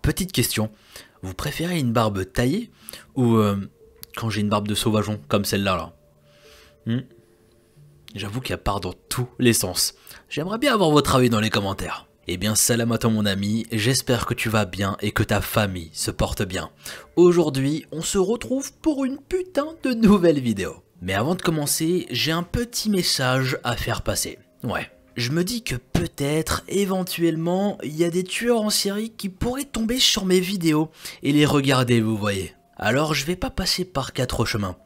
petite question. Vous préférez une barbe taillée ou quand j'ai une barbe de sauvageon comme celle-là là J'avoue qu'elle part dans tous les sens. J'aimerais bien avoir votre avis dans les commentaires. Eh bien salam à toi mon ami, j'espère que tu vas bien et que ta famille se porte bien. Aujourd'hui, on se retrouve pour une putain de nouvelle vidéo. Mais avant de commencer, j'ai un petit message à faire passer. Ouais, je me dis que peut-être, éventuellement, il y a des tueurs en série qui pourraient tomber sur mes vidéos et les regarder, vous voyez. Alors je vais pas passer par 4 chemins.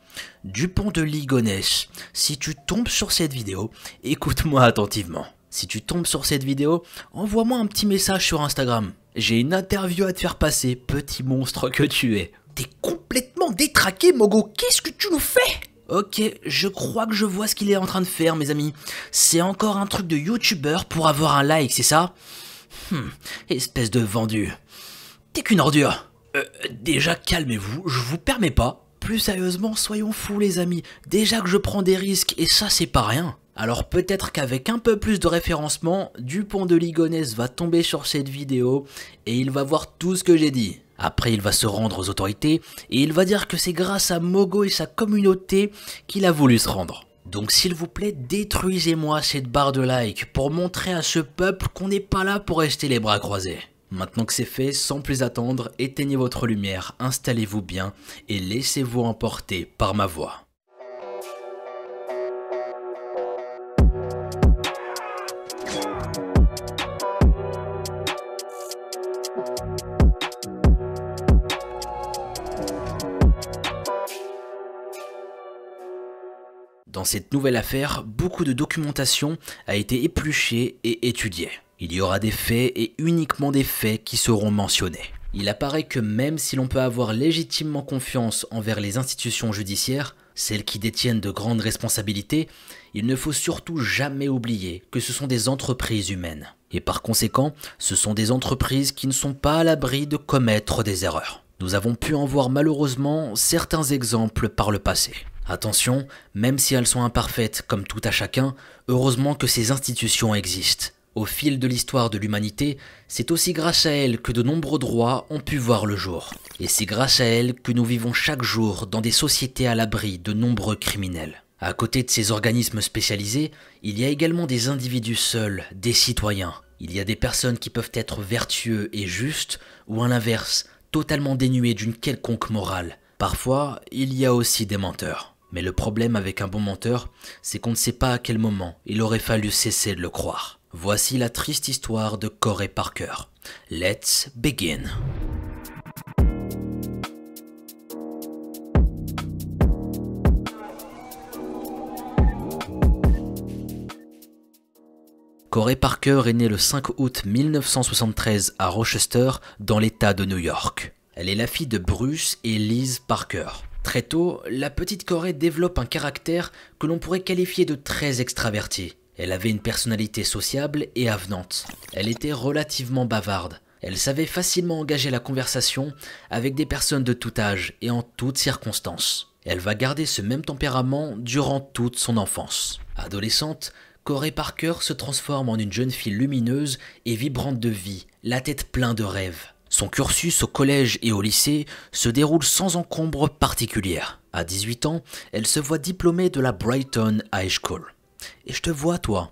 Dupont de Ligonnès, si tu tombes sur cette vidéo, écoute-moi attentivement. Si tu tombes sur cette vidéo, envoie-moi un petit message sur Instagram. J'ai une interview à te faire passer, petit monstre que tu es. T'es complètement détraqué, Mogo, qu'est-ce que tu nous fais? Ok, je crois que je vois ce qu'il est en train de faire, mes amis. C'est encore un truc de youtubeur pour avoir un like, c'est ça? Espèce de vendu. T'es qu'une ordure. Déjà, calmez-vous, je vous permets pas. Plus sérieusement, soyons fous, les amis. Déjà que je prends des risques, et ça, c'est pas rien. Alors peut-être qu'avec un peu plus de référencement, Dupont de Ligonnès va tomber sur cette vidéo et il va voir tout ce que j'ai dit. Après il va se rendre aux autorités et il va dire que c'est grâce à Mogo et sa communauté qu'il a voulu se rendre. Donc s'il vous plaît, détruisez-moi cette barre de like pour montrer à ce peuple qu'on n'est pas là pour rester les bras croisés. Maintenant que c'est fait, sans plus attendre, éteignez votre lumière, installez-vous bien et laissez-vous emporter par ma voix. Dans cette nouvelle affaire, beaucoup de documentation a été épluchée et étudiée. Il y aura des faits et uniquement des faits qui seront mentionnés. Il apparaît que même si l'on peut avoir légitimement confiance envers les institutions judiciaires, celles qui détiennent de grandes responsabilités, il ne faut surtout jamais oublier que ce sont des entreprises humaines. Et par conséquent, ce sont des entreprises qui ne sont pas à l'abri de commettre des erreurs. Nous avons pu en voir malheureusement certains exemples par le passé. Attention, même si elles sont imparfaites comme tout à chacun, heureusement que ces institutions existent. Au fil de l'histoire de l'humanité, c'est aussi grâce à elles que de nombreux droits ont pu voir le jour. Et c'est grâce à elles que nous vivons chaque jour dans des sociétés à l'abri de nombreux criminels. À côté de ces organismes spécialisés, il y a également des individus seuls, des citoyens. Il y a des personnes qui peuvent être vertueux et justes, ou à l'inverse, totalement dénuées d'une quelconque morale. Parfois, il y a aussi des menteurs. Mais le problème avec un bon menteur, c'est qu'on ne sait pas à quel moment il aurait fallu cesser de le croire. Voici la triste histoire de Corey Parker. Let's begin. Corey Parker est née le 5 août 1973 à Rochester, dans l'État de New York. Elle est la fille de Bruce et Liz Parker. Très tôt, la petite Corey développe un caractère que l'on pourrait qualifier de très extraverti. Elle avait une personnalité sociable et avenante. Elle était relativement bavarde. Elle savait facilement engager la conversation avec des personnes de tout âge et en toutes circonstances. Elle va garder ce même tempérament durant toute son enfance. Adolescente, Corey Parker se transforme en une jeune fille lumineuse et vibrante de vie, la tête pleine de rêves. Son cursus au collège et au lycée se déroule sans encombre particulière. À 18 ans, elle se voit diplômée de la Brighton High School. Et je te vois, toi.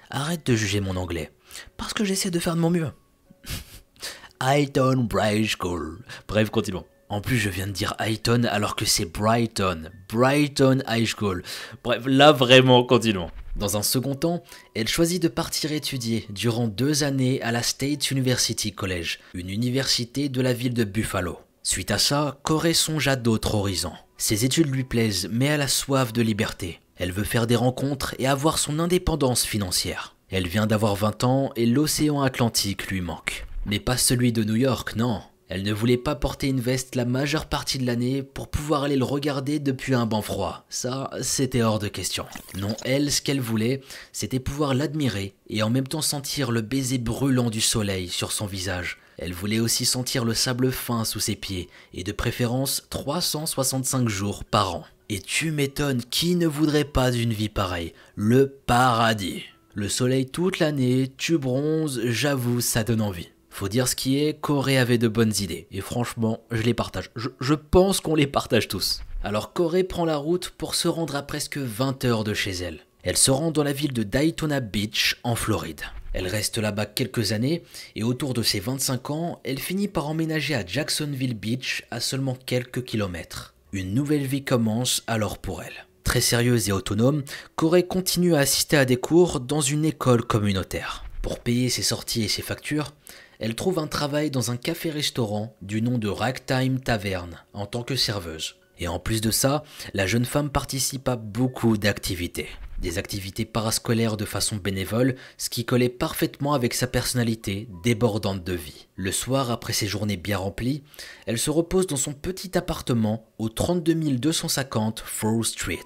Arrête de juger mon anglais, parce que j'essaie de faire de mon mieux. Highton High School. Bref, continuons. En plus, je viens de dire Highton alors que c'est Brighton. Brighton High School. Bref, là vraiment, continuons. Dans un second temps, elle choisit de partir étudier durant 2 années à la State University College, une université de la ville de Buffalo. Suite à ça, Corey songe à d'autres horizons. Ses études lui plaisent, mais elle a soif de liberté. Elle veut faire des rencontres et avoir son indépendance financière. Elle vient d'avoir 20 ans et l'océan Atlantique lui manque. Mais pas celui de New York, non. Elle ne voulait pas porter une veste la majeure partie de l'année pour pouvoir aller le regarder depuis un banc froid. Ça, c'était hors de question. Non, elle, ce qu'elle voulait, c'était pouvoir l'admirer et en même temps sentir le baiser brûlant du soleil sur son visage. Elle voulait aussi sentir le sable fin sous ses pieds et de préférence 365 jours par an. Et tu m'étonnes, qui ne voudrait pas d'une vie pareille? Le paradis. Le soleil toute l'année, tu bronzes, j'avoue, ça donne envie. Faut dire ce qui est, Corey avait de bonnes idées, et franchement, je les partage. Je pense qu'on les partage tous. Alors Corey prend la route pour se rendre à presque 20 heures de chez elle. Elle se rend dans la ville de Daytona Beach, en Floride. Elle reste là-bas quelques années, et autour de ses 25 ans, elle finit par emménager à Jacksonville Beach, à seulement quelques kilomètres. Une nouvelle vie commence alors pour elle. Très sérieuse et autonome, Corey continue à assister à des cours dans une école communautaire. Pour payer ses sorties et ses factures, elle trouve un travail dans un café-restaurant du nom de Ragtime Tavern en tant que serveuse. Et en plus de ça, la jeune femme participe à beaucoup d'activités. Des activités parascolaires de façon bénévole, ce qui collait parfaitement avec sa personnalité débordante de vie. Le soir, après ses journées bien remplies, elle se repose dans son petit appartement au 32 250 Fore Street.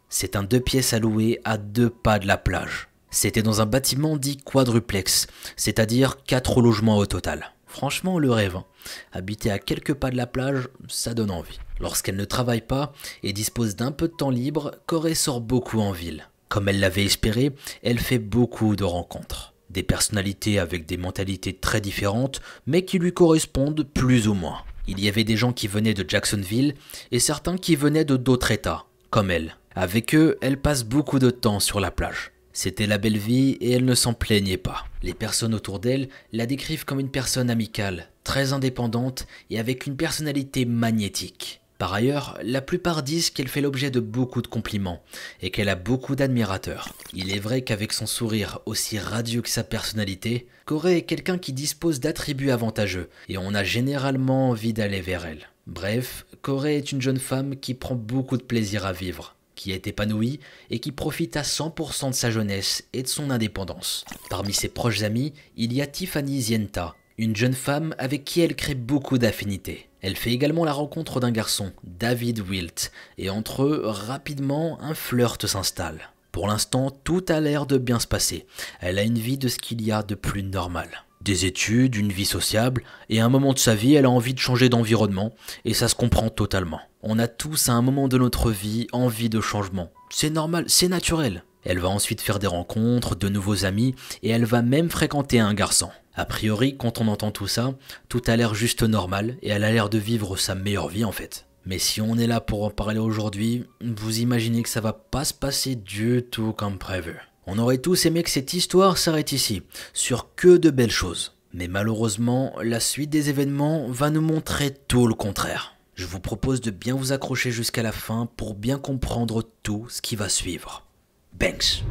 C'est un 2 pièces à louer à 2 pas de la plage. C'était dans un bâtiment dit quadruplex, c'est-à-dire 4 logements au total. Franchement, le rêve, hein. Habiter à quelques pas de la plage, ça donne envie. Lorsqu'elle ne travaille pas et dispose d'un peu de temps libre, Corey sort beaucoup en ville. Comme elle l'avait espéré, elle fait beaucoup de rencontres. Des personnalités avec des mentalités très différentes, mais qui lui correspondent plus ou moins. Il y avait des gens qui venaient de Jacksonville et certains qui venaient de d'autres états, comme elle. Avec eux, elle passe beaucoup de temps sur la plage. C'était la belle vie et elle ne s'en plaignait pas. Les personnes autour d'elle la décrivent comme une personne amicale, très indépendante et avec une personnalité magnétique. Par ailleurs, la plupart disent qu'elle fait l'objet de beaucoup de compliments et qu'elle a beaucoup d'admirateurs. Il est vrai qu'avec son sourire aussi radieux que sa personnalité, Corey est quelqu'un qui dispose d'attributs avantageux et on a généralement envie d'aller vers elle. Bref, Corey est une jeune femme qui prend beaucoup de plaisir à vivre, qui est épanouie et qui profite à 100% de sa jeunesse et de son indépendance. Parmi ses proches amis, il y a Tiffany Zienta, une jeune femme avec qui elle crée beaucoup d'affinités. Elle fait également la rencontre d'un garçon, David Wilt, et entre eux, rapidement, un flirt s'installe. Pour l'instant, tout a l'air de bien se passer. Elle a une vie de ce qu'il y a de plus normal. Des études, une vie sociable, et à un moment de sa vie, elle a envie de changer d'environnement, et ça se comprend totalement. On a tous à un moment de notre vie envie de changement. C'est normal, c'est naturel. Elle va ensuite faire des rencontres, de nouveaux amis, et elle va même fréquenter un garçon. A priori, quand on entend tout ça, tout a l'air juste normal, et elle a l'air de vivre sa meilleure vie en fait. Mais si on est là pour en parler aujourd'hui, vous imaginez que ça va pas se passer du tout comme prévu. On aurait tous aimé que cette histoire s'arrête ici, sur que de belles choses. Mais malheureusement, la suite des événements va nous montrer tout le contraire. Je vous propose de bien vous accrocher jusqu'à la fin pour bien comprendre tout ce qui va suivre. Banks.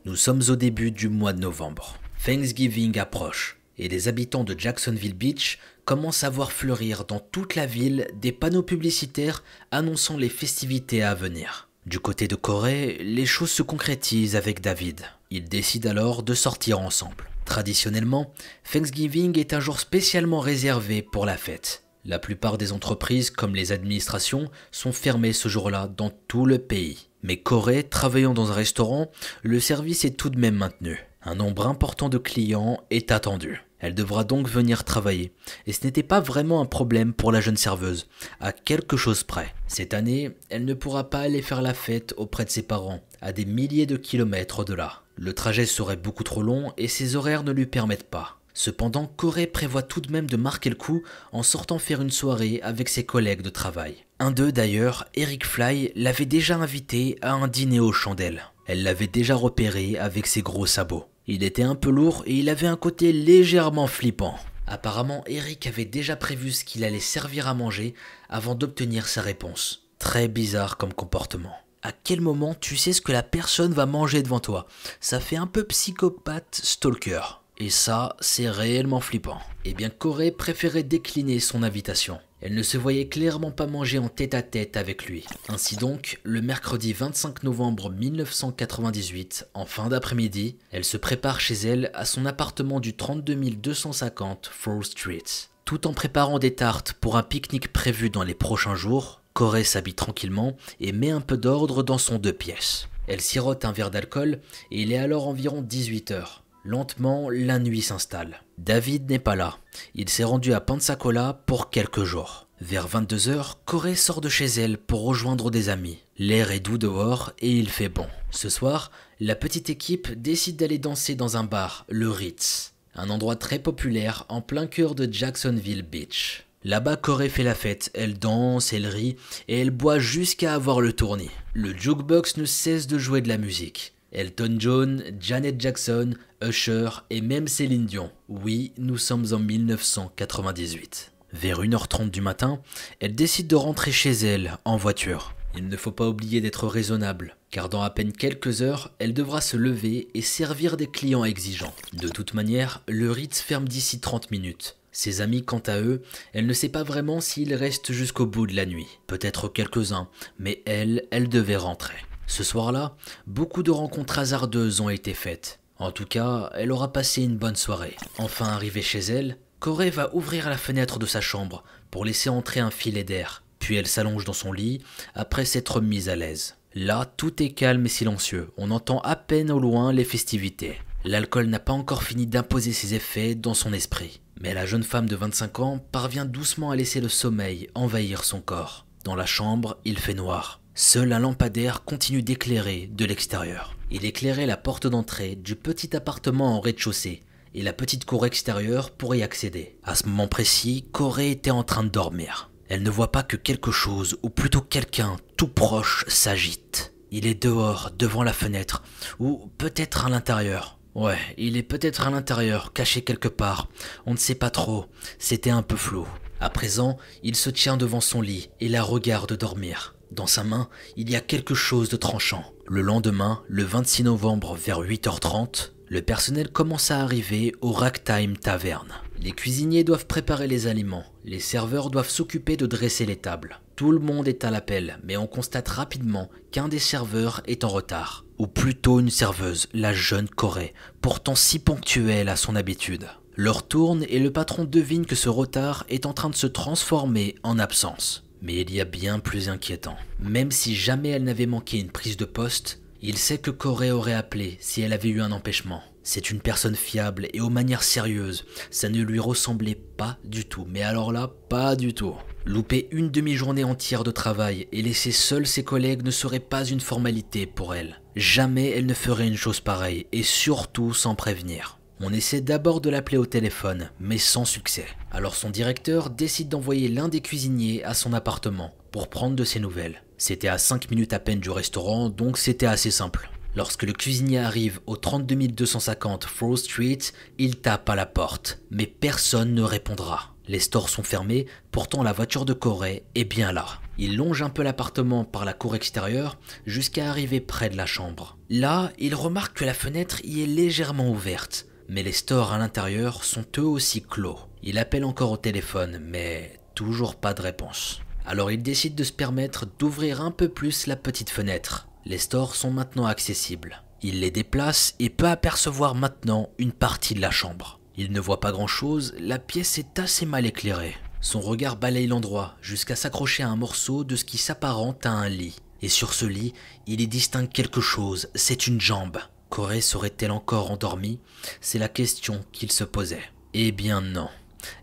Nous sommes au début du mois de novembre. Thanksgiving approche et les habitants de Jacksonville Beach commencent à voir fleurir dans toute la ville des panneaux publicitaires annonçant les festivités à venir. Du côté de Corey, les choses se concrétisent avec David. Ils décident alors de sortir ensemble. Traditionnellement, Thanksgiving est un jour spécialement réservé pour la fête. La plupart des entreprises, comme les administrations, sont fermées ce jour-là dans tout le pays. Mais Corey, travaillant dans un restaurant, le service est tout de même maintenu. Un nombre important de clients est attendu. Elle devra donc venir travailler. Et ce n'était pas vraiment un problème pour la jeune serveuse, à quelque chose près. Cette année, elle ne pourra pas aller faire la fête auprès de ses parents, à des milliers de kilomètres de là. Le trajet serait beaucoup trop long et ses horaires ne lui permettent pas. Cependant, Corey prévoit tout de même de marquer le coup en sortant faire une soirée avec ses collègues de travail. Un d'eux d'ailleurs, Eric Fly, l'avait déjà invité à un dîner aux chandelles. Elle l'avait déjà repéré avec ses gros sabots. Il était un peu lourd et il avait un côté légèrement flippant. Apparemment, Eric avait déjà prévu ce qu'il allait servir à manger avant d'obtenir sa réponse. Très bizarre comme comportement. À quel moment tu sais ce que la personne va manger devant toi? Ça fait un peu psychopathe stalker. Et ça, c'est réellement flippant. Eh bien, Corey préférait décliner son invitation. Elle ne se voyait clairement pas manger en tête-à-tête avec lui. Ainsi donc, le mercredi 25 novembre 1998, en fin d'après-midi, elle se prépare chez elle à son appartement du 32 250 Fore Street. Tout en préparant des tartes pour un pique-nique prévu dans les prochains jours, Corey s'habille tranquillement et met un peu d'ordre dans son 2 pièces. Elle sirote un verre d'alcool et il est alors environ 18 h. Lentement, la nuit s'installe. David n'est pas là. Il s'est rendu à Pensacola pour quelques jours. Vers 22h, Corey sort de chez elle pour rejoindre des amis. L'air est doux dehors et il fait bon. Ce soir, la petite équipe décide d'aller danser dans un bar, le Ritz. Un endroit très populaire en plein cœur de Jacksonville Beach. Là-bas, Corey fait la fête, elle danse, elle rit et elle boit jusqu'à avoir le tournis. Le jukebox ne cesse de jouer de la musique. Elton John, Janet Jackson, Usher et même Céline Dion. Oui, nous sommes en 1998. Vers 1h30 du matin, elle décide de rentrer chez elle en voiture. Il ne faut pas oublier d'être raisonnable, car dans à peine quelques heures, elle devra se lever et servir des clients exigeants. De toute manière, le Ritz ferme d'ici 30 minutes. Ses amis, quant à eux, elle ne sait pas vraiment s'ils restent jusqu'au bout de la nuit. Peut-être quelques-uns, mais elle devait rentrer. Ce soir-là, beaucoup de rencontres hasardeuses ont été faites. En tout cas, elle aura passé une bonne soirée. Enfin arrivée chez elle, Corey va ouvrir la fenêtre de sa chambre pour laisser entrer un filet d'air. Puis elle s'allonge dans son lit après s'être mise à l'aise. Là, tout est calme et silencieux. On entend à peine au loin les festivités. L'alcool n'a pas encore fini d'imposer ses effets dans son esprit. Mais la jeune femme de 25 ans parvient doucement à laisser le sommeil envahir son corps. Dans la chambre, il fait noir. Seul un lampadaire continue d'éclairer de l'extérieur. Il éclairait la porte d'entrée du petit appartement en rez-de-chaussée et la petite cour extérieure pour y accéder. À ce moment précis, Corey était en train de dormir. Elle ne voit pas que quelque chose, ou plutôt quelqu'un tout proche, s'agite. Il est dehors, devant la fenêtre, ou peut-être à l'intérieur. Ouais, il est peut-être à l'intérieur, caché quelque part. On ne sait pas trop, c'était un peu flou. À présent, il se tient devant son lit et la regarde dormir. Dans sa main, il y a quelque chose de tranchant. Le lendemain, le 26 novembre vers 8h30, le personnel commence à arriver au Ragtime Tavern. Les cuisiniers doivent préparer les aliments, les serveurs doivent s'occuper de dresser les tables. Tout le monde est à l'appel, mais on constate rapidement qu'un des serveurs est en retard. Ou plutôt une serveuse, la jeune Corey, pourtant si ponctuelle à son habitude. L'heure tourne et le patron devine que ce retard est en train de se transformer en absence. Mais il y a bien plus inquiétant. Même si jamais elle n'avait manqué une prise de poste, il sait que Corey aurait appelé si elle avait eu un empêchement. C'est une personne fiable et aux manières sérieuses. Ça ne lui ressemblait pas du tout, mais alors là, pas du tout. Louper une demi-journée entière de travail et laisser seuls ses collègues ne serait pas une formalité pour elle. Jamais elle ne ferait une chose pareille, et surtout sans prévenir. On essaie d'abord de l'appeler au téléphone, mais sans succès. Alors son directeur décide d'envoyer l'un des cuisiniers à son appartement pour prendre de ses nouvelles. C'était à 5 minutes à peine du restaurant, donc c'était assez simple. Lorsque le cuisinier arrive au 32 250 Frost Street, il tape à la porte, mais personne ne répondra. Les stores sont fermés, pourtant la voiture de Corey est bien là. Il longe un peu l'appartement par la cour extérieure jusqu'à arriver près de la chambre. Là, il remarque que la fenêtre y est légèrement ouverte, mais les stores à l'intérieur sont eux aussi clos. Il appelle encore au téléphone, mais toujours pas de réponse. Alors il décide de se permettre d'ouvrir un peu plus la petite fenêtre. Les stores sont maintenant accessibles. Il les déplace et peut apercevoir maintenant une partie de la chambre. Il ne voit pas grand-chose, la pièce est assez mal éclairée. Son regard balaye l'endroit jusqu'à s'accrocher à un morceau de ce qui s'apparente à un lit. Et sur ce lit, il y distingue quelque chose, c'est une jambe. Corey serait-elle encore endormie? C'est la question qu'il se posait. Eh bien non.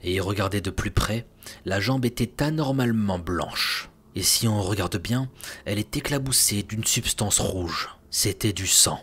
Et il regardait de plus près, la jambe était anormalement blanche. Et si on regarde bien, elle est éclaboussée d'une substance rouge. C'était du sang.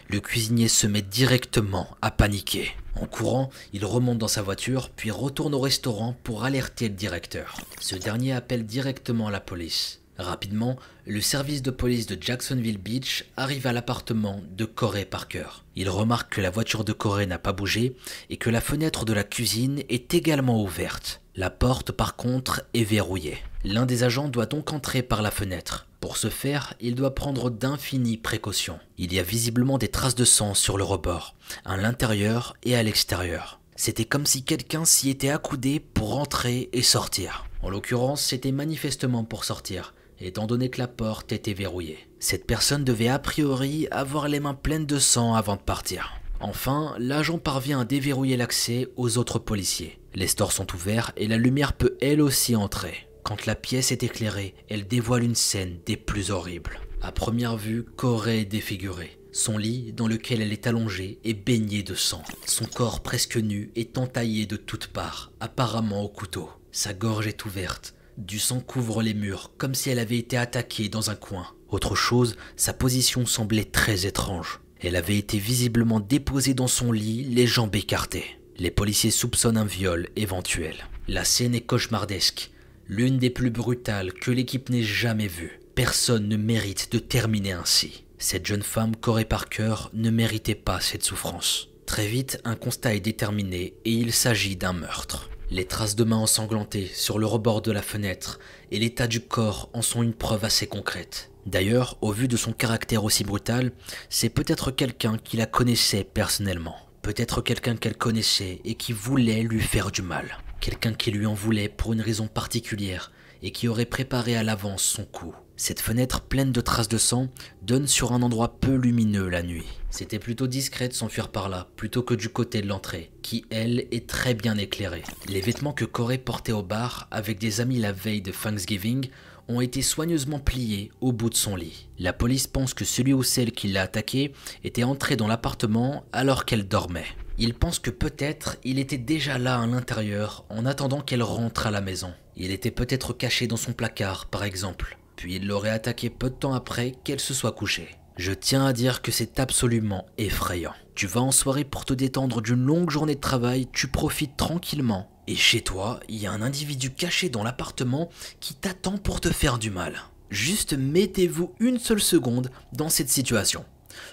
Le cuisinier se met directement à paniquer. En courant, il remonte dans sa voiture, puis retourne au restaurant pour alerter le directeur. Ce dernier appelle directement la police. Rapidement, le service de police de Jacksonville Beach arrive à l'appartement de Corey Parker. Il remarque que la voiture de Corey n'a pas bougé et que la fenêtre de la cuisine est également ouverte. La porte, par contre, est verrouillée. L'un des agents doit donc entrer par la fenêtre. Pour ce faire, il doit prendre d'infinies précautions. Il y a visiblement des traces de sang sur le rebord, à l'intérieur et à l'extérieur. C'était comme si quelqu'un s'y était accoudé pour entrer et sortir. En l'occurrence, c'était manifestement pour sortir, étant donné que la porte était verrouillée. Cette personne devait a priori avoir les mains pleines de sang avant de partir. Enfin, l'agent parvient à déverrouiller l'accès aux autres policiers. Les stores sont ouverts et la lumière peut elle aussi entrer. Quand la pièce est éclairée, elle dévoile une scène des plus horribles. À première vue, Corey est défigurée. Son lit, dans lequel elle est allongée, est baigné de sang. Son corps presque nu est entaillé de toutes parts, apparemment au couteau. Sa gorge est ouverte, Du sang couvre les murs, comme si elle avait été attaquée dans un coin. Autre chose, sa position semblait très étrange. Elle avait été visiblement déposée dans son lit, les jambes écartées. Les policiers soupçonnent un viol éventuel. La scène est cauchemardesque, l'une des plus brutales que l'équipe n'ait jamais vues. Personne ne mérite de terminer ainsi. Cette jeune femme, Corey Parker, ne méritait pas cette souffrance. Très vite, un constat est déterminé et il s'agit d'un meurtre. Les traces de mains ensanglantées sur le rebord de la fenêtre et l'état du corps en sont une preuve assez concrète. D'ailleurs, au vu de son caractère aussi brutal, c'est peut-être quelqu'un qui la connaissait personnellement. Peut-être quelqu'un qu'elle connaissait et qui voulait lui faire du mal. Quelqu'un qui lui en voulait pour une raison particulière et qui aurait préparé à l'avance son coup. Cette fenêtre pleine de traces de sang donne sur un endroit peu lumineux la nuit. C'était plutôt discret de s'enfuir par là, plutôt que du côté de l'entrée, qui elle est très bien éclairée. Les vêtements que Corey portait au bar avec des amis la veille de Thanksgiving ont été soigneusement pliés au bout de son lit. La police pense que celui ou celle qui l'a attaqué était entré dans l'appartement alors qu'elle dormait. Ils pensent que peut-être il était déjà là à l'intérieur en attendant qu'elle rentre à la maison. Il était peut-être caché dans son placard par exemple. Puis il l'aurait attaqué peu de temps après qu'elle se soit couchée. Je tiens à dire que c'est absolument effrayant. Tu vas en soirée pour te détendre d'une longue journée de travail, tu profites tranquillement. Et chez toi, il y a un individu caché dans l'appartement qui t'attend pour te faire du mal. Juste mettez-vous une seule seconde dans cette situation.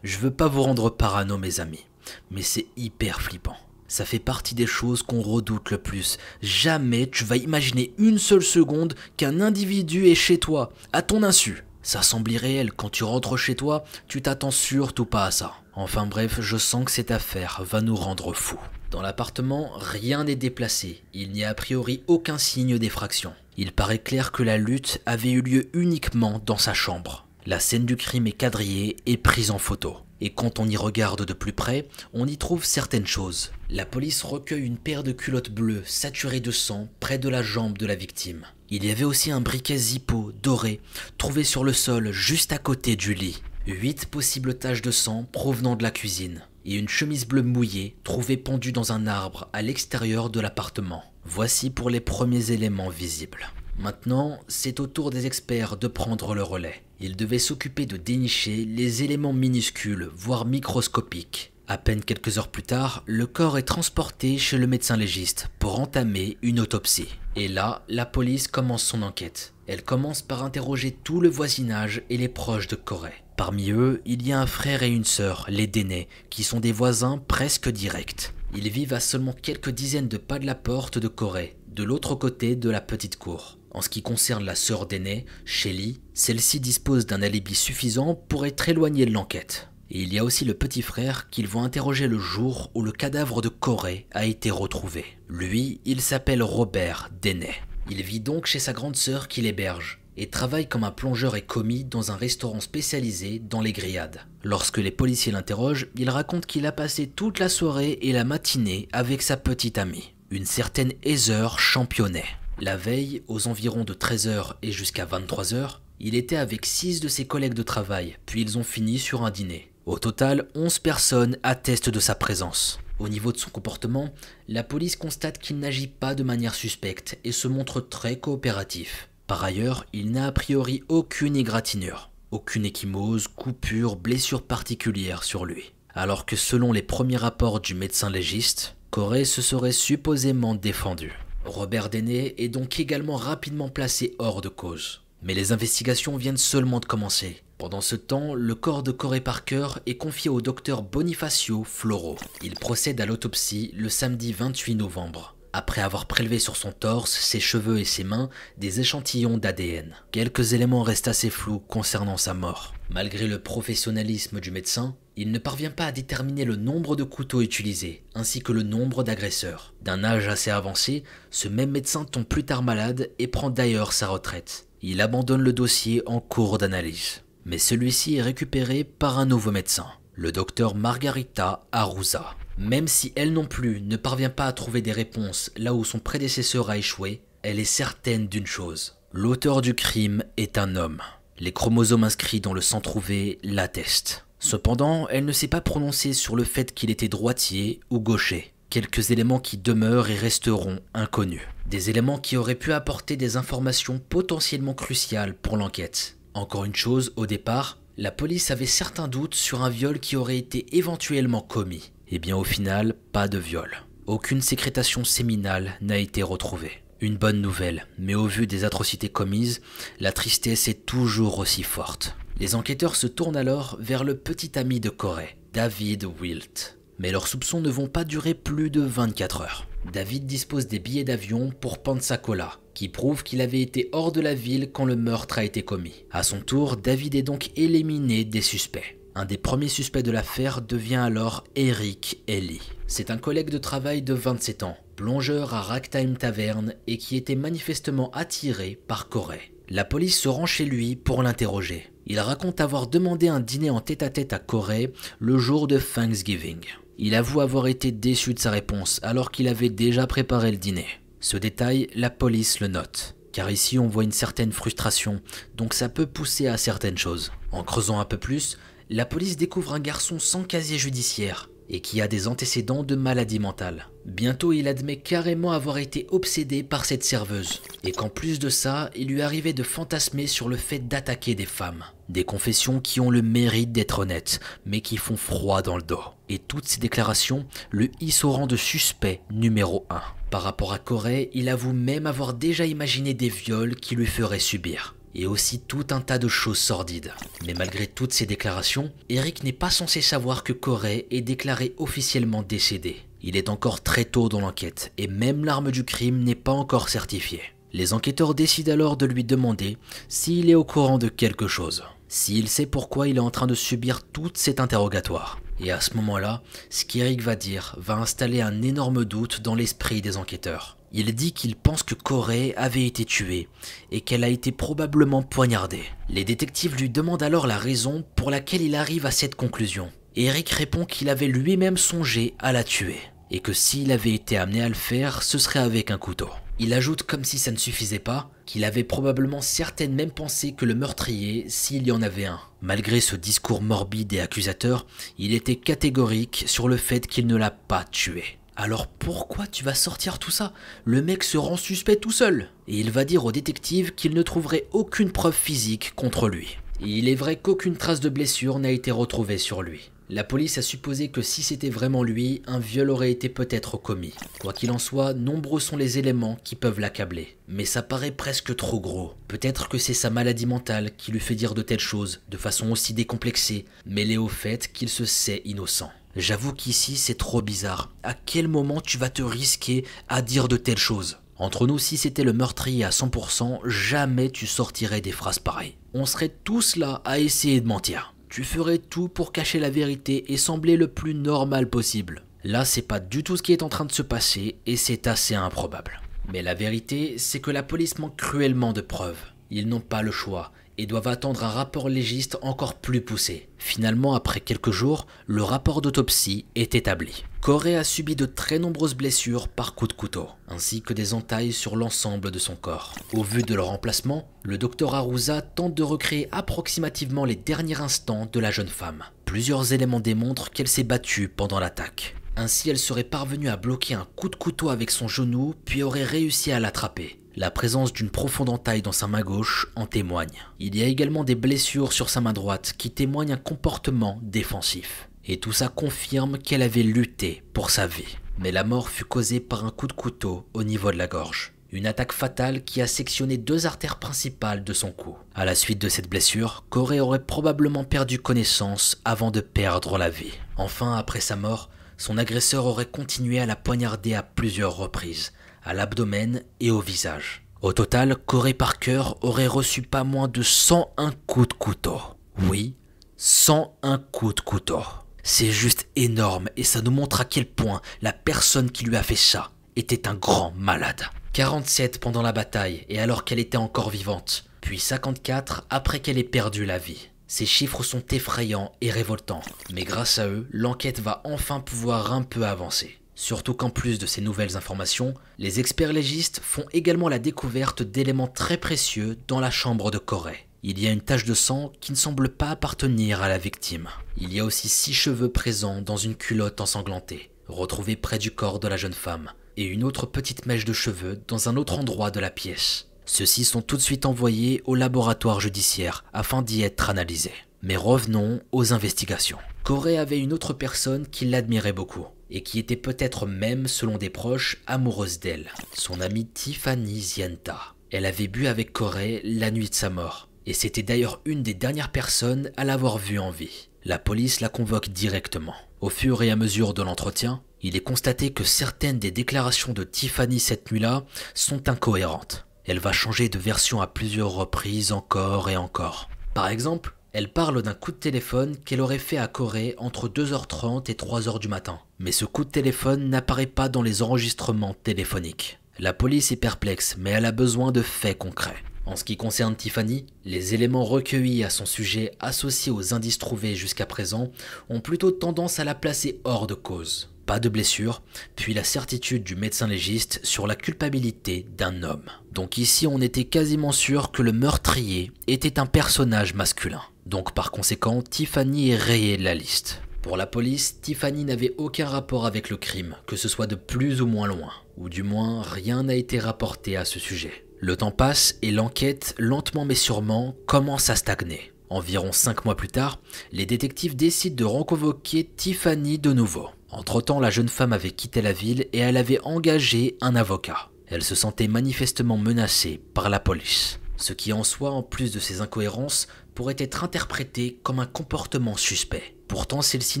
Je veux pas vous rendre parano mes amis, mais c'est hyper flippant. Ça fait partie des choses qu'on redoute le plus. Jamais tu vas imaginer une seule seconde qu'un individu est chez toi, à ton insu. Ça semble irréel, quand tu rentres chez toi, tu t'attends surtout pas à ça. Enfin bref, je sens que cette affaire va nous rendre fous. Dans l'appartement, rien n'est déplacé. Il n'y a a priori aucun signe d'effraction. Il paraît clair que la lutte avait eu lieu uniquement dans sa chambre. La scène du crime est quadrillée et prise en photo. Et quand on y regarde de plus près, on y trouve certaines choses. La police recueille une paire de culottes bleues saturées de sang près de la jambe de la victime. Il y avait aussi un briquet Zippo doré trouvé sur le sol juste à côté du lit. 8 possibles taches de sang provenant de la cuisine. Et une chemise bleue mouillée trouvée pendue dans un arbre à l'extérieur de l'appartement. Voici pour les premiers éléments visibles. Maintenant, c'est au tour des experts de prendre le relais. Ils devaient s'occuper de dénicher les éléments minuscules, voire microscopiques. À peine quelques heures plus tard, le corps est transporté chez le médecin légiste pour entamer une autopsie. Et là, la police commence son enquête. Elle commence par interroger tout le voisinage et les proches de Corey. Parmi eux, il y a un frère et une sœur, les Deney, qui sont des voisins presque directs. Ils vivent à seulement quelques dizaines de pas de la porte de Corey, de l'autre côté de la petite cour. En ce qui concerne la sœur d'aînée, Shelly, celle-ci dispose d'un alibi suffisant pour être éloignée de l'enquête. Et il y a aussi le petit frère qu'ils vont interroger le jour où le cadavre de Corey a été retrouvé. Lui, il s'appelle Robert Deney. Il vit donc chez sa grande sœur qui l'héberge et travaille comme un plongeur et commis dans un restaurant spécialisé dans les grillades. Lorsque les policiers l'interrogent, il raconte qu'il a passé toute la soirée et la matinée avec sa petite amie, une certaine Heather Championnet. La veille, aux environs de 13h et jusqu'à 23h, il était avec 6 de ses collègues de travail, puis ils ont fini sur un dîner. Au total, 11 personnes attestent de sa présence. Au niveau de son comportement, la police constate qu'il n'agit pas de manière suspecte et se montre très coopératif. Par ailleurs, il n'a a priori aucune égratignure, aucune ecchymose, coupure, blessure particulière sur lui. Alors que selon les premiers rapports du médecin légiste, Corey se serait supposément défendu. Robert Deney est donc également rapidement placé hors de cause. Mais les investigations viennent seulement de commencer. Pendant ce temps, le corps de Corey Parker est confié au docteur Bonifacio Floro. Il procède à l'autopsie le samedi 28 novembre, après avoir prélevé sur son torse, ses cheveux et ses mains des échantillons d'ADN. Quelques éléments restent assez flous concernant sa mort. Malgré le professionnalisme du médecin, il ne parvient pas à déterminer le nombre de couteaux utilisés, ainsi que le nombre d'agresseurs. D'un âge assez avancé, ce même médecin tombe plus tard malade et prend d'ailleurs sa retraite. Il abandonne le dossier en cours d'analyse. Mais celui-ci est récupéré par un nouveau médecin, le docteur Margarita Arusa. Même si elle non plus ne parvient pas à trouver des réponses là où son prédécesseur a échoué, elle est certaine d'une chose. L'auteur du crime est un homme. Les chromosomes inscrits dans le sang trouvé l'attestent. Cependant, elle ne s'est pas prononcée sur le fait qu'il était droitier ou gaucher. quelques éléments qui demeurent et resteront inconnus. Des éléments qui auraient pu apporter des informations potentiellement cruciales pour l'enquête. Encore une chose, au départ, la police avait certains doutes sur un viol qui aurait été éventuellement commis. Et bien au final, pas de viol. Aucune sécrétation séminale n'a été retrouvée. Une bonne nouvelle, mais au vu des atrocités commises, la tristesse est toujours aussi forte. Les enquêteurs se tournent alors vers le petit ami de Corey, David Wilt. Mais leurs soupçons ne vont pas durer plus de 24 heures. David dispose des billets d'avion pour Pensacola, qui prouvent qu'il avait été hors de la ville quand le meurtre a été commis. À son tour, David est donc éliminé des suspects. Un des premiers suspects de l'affaire devient alors Eric Ellie. C'est un collègue de travail de 27 ans, plongeur à Ragtime Tavern et qui était manifestement attiré par Corey. La police se rend chez lui pour l'interroger. Il raconte avoir demandé un dîner en tête-à-tête à Corey le jour de Thanksgiving. Il avoue avoir été déçu de sa réponse alors qu'il avait déjà préparé le dîner. Ce détail, la police le note. Car ici on voit une certaine frustration, donc ça peut pousser à certaines choses. En creusant un peu plus, la police découvre un garçon sans casier judiciaire et qui a des antécédents de maladie mentale. Bientôt, il admet carrément avoir été obsédé par cette serveuse et qu'en plus de ça, il lui arrivait de fantasmer sur le fait d'attaquer des femmes. Des confessions qui ont le mérite d'être honnêtes, mais qui font froid dans le dos. Et toutes ces déclarations le hissent au rang de suspect numéro 1. Par rapport à Corey, il avoue même avoir déjà imaginé des viols qu'il lui ferait subir. Et aussi tout un tas de choses sordides. Mais malgré toutes ces déclarations, Eric n'est pas censé savoir que Corey est déclaré officiellement décédé. Il est encore très tôt dans l'enquête, et même l'arme du crime n'est pas encore certifiée. Les enquêteurs décident alors de lui demander s'il est au courant de quelque chose, s'il sait pourquoi il est en train de subir tout cet interrogatoire. Et à ce moment-là, ce qu'Eric va dire va installer un énorme doute dans l'esprit des enquêteurs. Il dit qu'il pense que Corey avait été tuée et qu'elle a été probablement poignardée. Les détectives lui demandent alors la raison pour laquelle il arrive à cette conclusion. Eric répond qu'il avait lui-même songé à la tuer et que s'il avait été amené à le faire, ce serait avec un couteau. Il ajoute, comme si ça ne suffisait pas, qu'il avait probablement certaines mêmes pensées que le meurtrier s'il y en avait un. Malgré ce discours morbide et accusateur, il était catégorique sur le fait qu'il ne l'a pas tué. Alors pourquoi tu vas sortir tout ça? Le mec se rend suspect tout seul. Et il va dire au détective qu'il ne trouverait aucune preuve physique contre lui. Et il est vrai qu'aucune trace de blessure n'a été retrouvée sur lui. La police a supposé que si c'était vraiment lui, un viol aurait été peut-être commis. Quoi qu'il en soit, nombreux sont les éléments qui peuvent l'accabler. Mais ça paraît presque trop gros. Peut-être que c'est sa maladie mentale qui lui fait dire de telles choses, de façon aussi décomplexée, mêlée au fait qu'il se sait innocent. J'avoue qu'ici c'est trop bizarre. À quel moment tu vas te risquer à dire de telles choses? Entre nous, si c'était le meurtrier à 100%, jamais tu sortirais des phrases pareilles. On serait tous là à essayer de mentir. Tu ferais tout pour cacher la vérité et sembler le plus normal possible. Là, c'est pas du tout ce qui est en train de se passer et c'est assez improbable. Mais la vérité, c'est que la police manque cruellement de preuves. Ils n'ont pas le choix et doivent attendre un rapport légiste encore plus poussé. Finalement, après quelques jours, le rapport d'autopsie est établi. Corey a subi de très nombreuses blessures par coups de couteau, ainsi que des entailles sur l'ensemble de son corps. Au vu de leur emplacement, le docteur Arouza tente de recréer approximativement les derniers instants de la jeune femme. Plusieurs éléments démontrent qu'elle s'est battue pendant l'attaque. Ainsi, elle serait parvenue à bloquer un coup de couteau avec son genou, puis aurait réussi à l'attraper. La présence d'une profonde entaille dans sa main gauche en témoigne. Il y a également des blessures sur sa main droite qui témoignent un comportement défensif. Et tout ça confirme qu'elle avait lutté pour sa vie. Mais la mort fut causée par un coup de couteau au niveau de la gorge. Une attaque fatale qui a sectionné 2 artères principales de son cou. À la suite de cette blessure, Corey aurait probablement perdu connaissance avant de perdre la vie. Enfin, après sa mort, son agresseur aurait continué à la poignarder à plusieurs reprises, à l'abdomen et au visage. Au total, Corey Parker aurait reçu pas moins de 101 coups de couteau. Oui, 101 coups de couteau. C'est juste énorme et ça nous montre à quel point la personne qui lui a fait ça était un grand malade. 47 pendant la bataille et alors qu'elle était encore vivante, puis 54 après qu'elle ait perdu la vie. Ces chiffres sont effrayants et révoltants, mais grâce à eux, l'enquête va enfin pouvoir un peu avancer. Surtout qu'en plus de ces nouvelles informations, les experts légistes font également la découverte d'éléments très précieux dans la chambre de Corey. Il y a une tache de sang qui ne semble pas appartenir à la victime. Il y a aussi 6 cheveux présents dans une culotte ensanglantée, retrouvée près du corps de la jeune femme, et une autre petite mèche de cheveux dans un autre endroit de la pièce. Ceux-ci sont tout de suite envoyés au laboratoire judiciaire afin d'y être analysés. Mais revenons aux investigations. Corey avait une autre personne qui l'admirait beaucoup, et qui était peut-être même, selon des proches, amoureuse d'elle, son amie Tiffany Zienta. Elle avait bu avec Corey la nuit de sa mort, et c'était d'ailleurs une des dernières personnes à l'avoir vue en vie. La police la convoque directement. Au fur et à mesure de l'entretien, il est constaté que certaines des déclarations de Tiffany cette nuit-là sont incohérentes. Elle va changer de version à plusieurs reprises encore et encore. Par exemple, elle parle d'un coup de téléphone qu'elle aurait fait à Corey entre 2h30 et 3h du matin. Mais ce coup de téléphone n'apparaît pas dans les enregistrements téléphoniques. La police est perplexe, mais elle a besoin de faits concrets. En ce qui concerne Tiffany, les éléments recueillis à son sujet associés aux indices trouvés jusqu'à présent ont plutôt tendance à la placer hors de cause. Pas de blessure, puis la certitude du médecin légiste sur la culpabilité d'un homme. Donc ici on était quasiment sûr que le meurtrier était un personnage masculin. Donc par conséquent, Tiffany est rayée de la liste. Pour la police, Tiffany n'avait aucun rapport avec le crime, que ce soit de plus ou moins loin. Ou du moins, rien n'a été rapporté à ce sujet. Le temps passe et l'enquête, lentement mais sûrement, commence à stagner. Environ 5 mois plus tard, les détectives décident de reconvoquer Tiffany de nouveau. Entre-temps, la jeune femme avait quitté la ville et elle avait engagé un avocat. Elle se sentait manifestement menacée par la police. Ce qui en soi, en plus de ces incohérences, pourrait être interprété comme un comportement suspect. Pourtant, celle-ci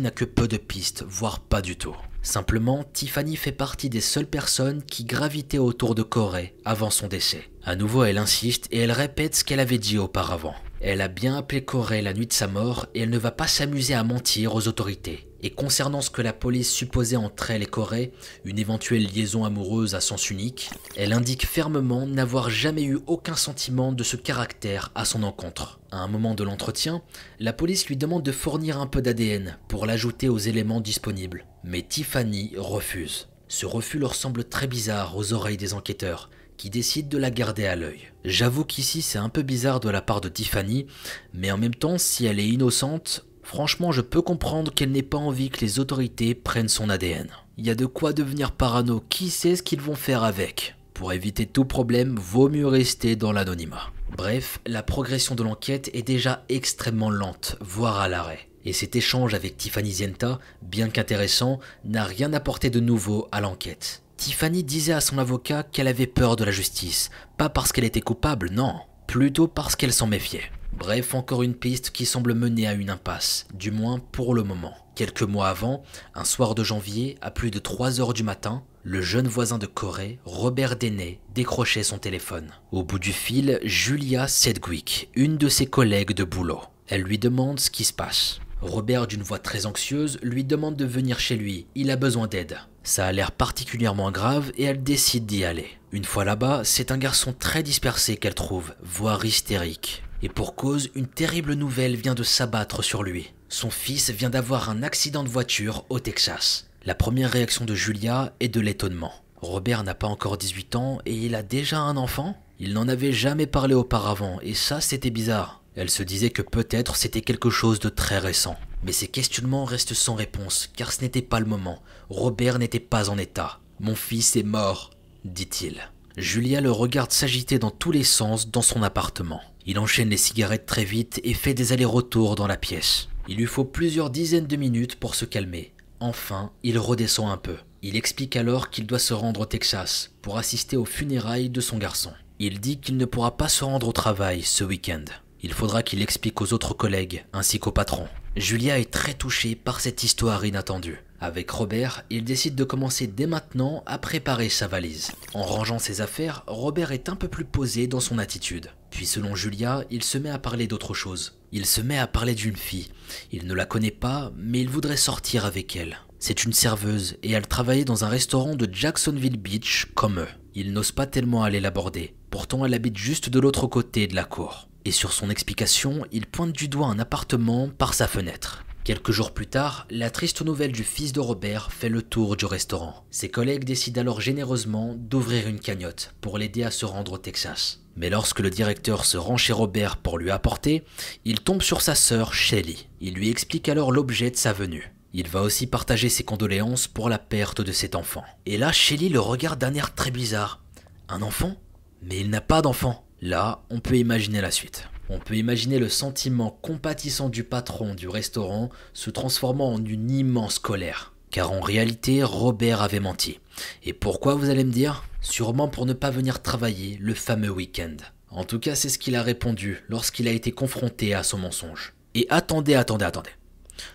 n'a que peu de pistes, voire pas du tout. Simplement, Tiffany fait partie des seules personnes qui gravitaient autour de Corey avant son décès. À nouveau, elle insiste et elle répète ce qu'elle avait dit auparavant. Elle a bien appelé Corey la nuit de sa mort et elle ne va pas s'amuser à mentir aux autorités. Et concernant ce que la police supposait entre elle et Corey, une éventuelle liaison amoureuse à sens unique, elle indique fermement n'avoir jamais eu aucun sentiment de ce caractère à son encontre. À un moment de l'entretien, la police lui demande de fournir un peu d'ADN pour l'ajouter aux éléments disponibles. Mais Tiffany refuse. Ce refus leur semble très bizarre aux oreilles des enquêteurs, qui décident de la garder à l'œil. J'avoue qu'ici c'est un peu bizarre de la part de Tiffany, mais en même temps, si elle est innocente, franchement je peux comprendre qu'elle n'ait pas envie que les autorités prennent son ADN. Il y a de quoi devenir parano, qui sait ce qu'ils vont faire avec. Pour éviter tout problème, vaut mieux rester dans l'anonymat. Bref, la progression de l'enquête est déjà extrêmement lente, voire à l'arrêt. Et cet échange avec Tiffany Zienta, bien qu'intéressant, n'a rien apporté de nouveau à l'enquête. Tiffany disait à son avocat qu'elle avait peur de la justice, pas parce qu'elle était coupable, non, plutôt parce qu'elle s'en méfiait. Bref, encore une piste qui semble mener à une impasse, du moins pour le moment. Quelques mois avant, un soir de janvier, à plus de 3h du matin, le jeune voisin de Corey, Robert Deney, décrochait son téléphone. Au bout du fil, Julia Sedgwick, une de ses collègues de boulot. Elle lui demande ce qui se passe. Robert, d'une voix très anxieuse, lui demande de venir chez lui, il a besoin d'aide. Ça a l'air particulièrement grave et elle décide d'y aller. Une fois là-bas, c'est un garçon très dispersé qu'elle trouve, voire hystérique. Et pour cause, une terrible nouvelle vient de s'abattre sur lui. Son fils vient d'avoir un accident de voiture au Texas. La première réaction de Julia est de l'étonnement. Robert n'a pas encore 18 ans et il a déjà un enfant ? Il n'en avait jamais parlé auparavant et ça c'était bizarre. Elle se disait que peut-être c'était quelque chose de très récent. Mais ces questionnements restent sans réponse, car ce n'était pas le moment. Robert n'était pas en état. « Mon fils est mort », dit-il. Julia le regarde s'agiter dans tous les sens dans son appartement. Il enchaîne les cigarettes très vite et fait des allers-retours dans la pièce. Il lui faut plusieurs dizaines de minutes pour se calmer. Enfin, il redescend un peu. Il explique alors qu'il doit se rendre au Texas pour assister aux funérailles de son garçon. Il dit qu'il ne pourra pas se rendre au travail ce week-end. Il faudra qu'il explique aux autres collègues ainsi qu'au patron. Julia est très touchée par cette histoire inattendue. Avec Robert, il décide de commencer dès maintenant à préparer sa valise. En rangeant ses affaires, Robert est un peu plus posé dans son attitude. Puis selon Julia, il se met à parler d'autre chose. Il se met à parler d'une fille. Il ne la connaît pas, mais il voudrait sortir avec elle. C'est une serveuse et elle travaillait dans un restaurant de Jacksonville Beach comme eux. Il n'ose pas tellement aller l'aborder. Pourtant, elle habite juste de l'autre côté de la cour. Et sur son explication, il pointe du doigt un appartement par sa fenêtre. Quelques jours plus tard, la triste nouvelle du fils de Robert fait le tour du restaurant. Ses collègues décident alors généreusement d'ouvrir une cagnotte pour l'aider à se rendre au Texas. Mais lorsque le directeur se rend chez Robert pour lui apporter, il tombe sur sa sœur Shelly. Il lui explique alors l'objet de sa venue. Il va aussi partager ses condoléances pour la perte de cet enfant. Et là, Shelly le regarde d'un air très bizarre. Un enfant? Mais il n'a pas d'enfant. Là, on peut imaginer la suite. On peut imaginer le sentiment compatissant du patron du restaurant se transformant en une immense colère. Car en réalité, Robert avait menti. Et pourquoi, vous allez me dire? Sûrement pour ne pas venir travailler le fameux week-end. En tout cas, c'est ce qu'il a répondu lorsqu'il a été confronté à son mensonge. Et attendez.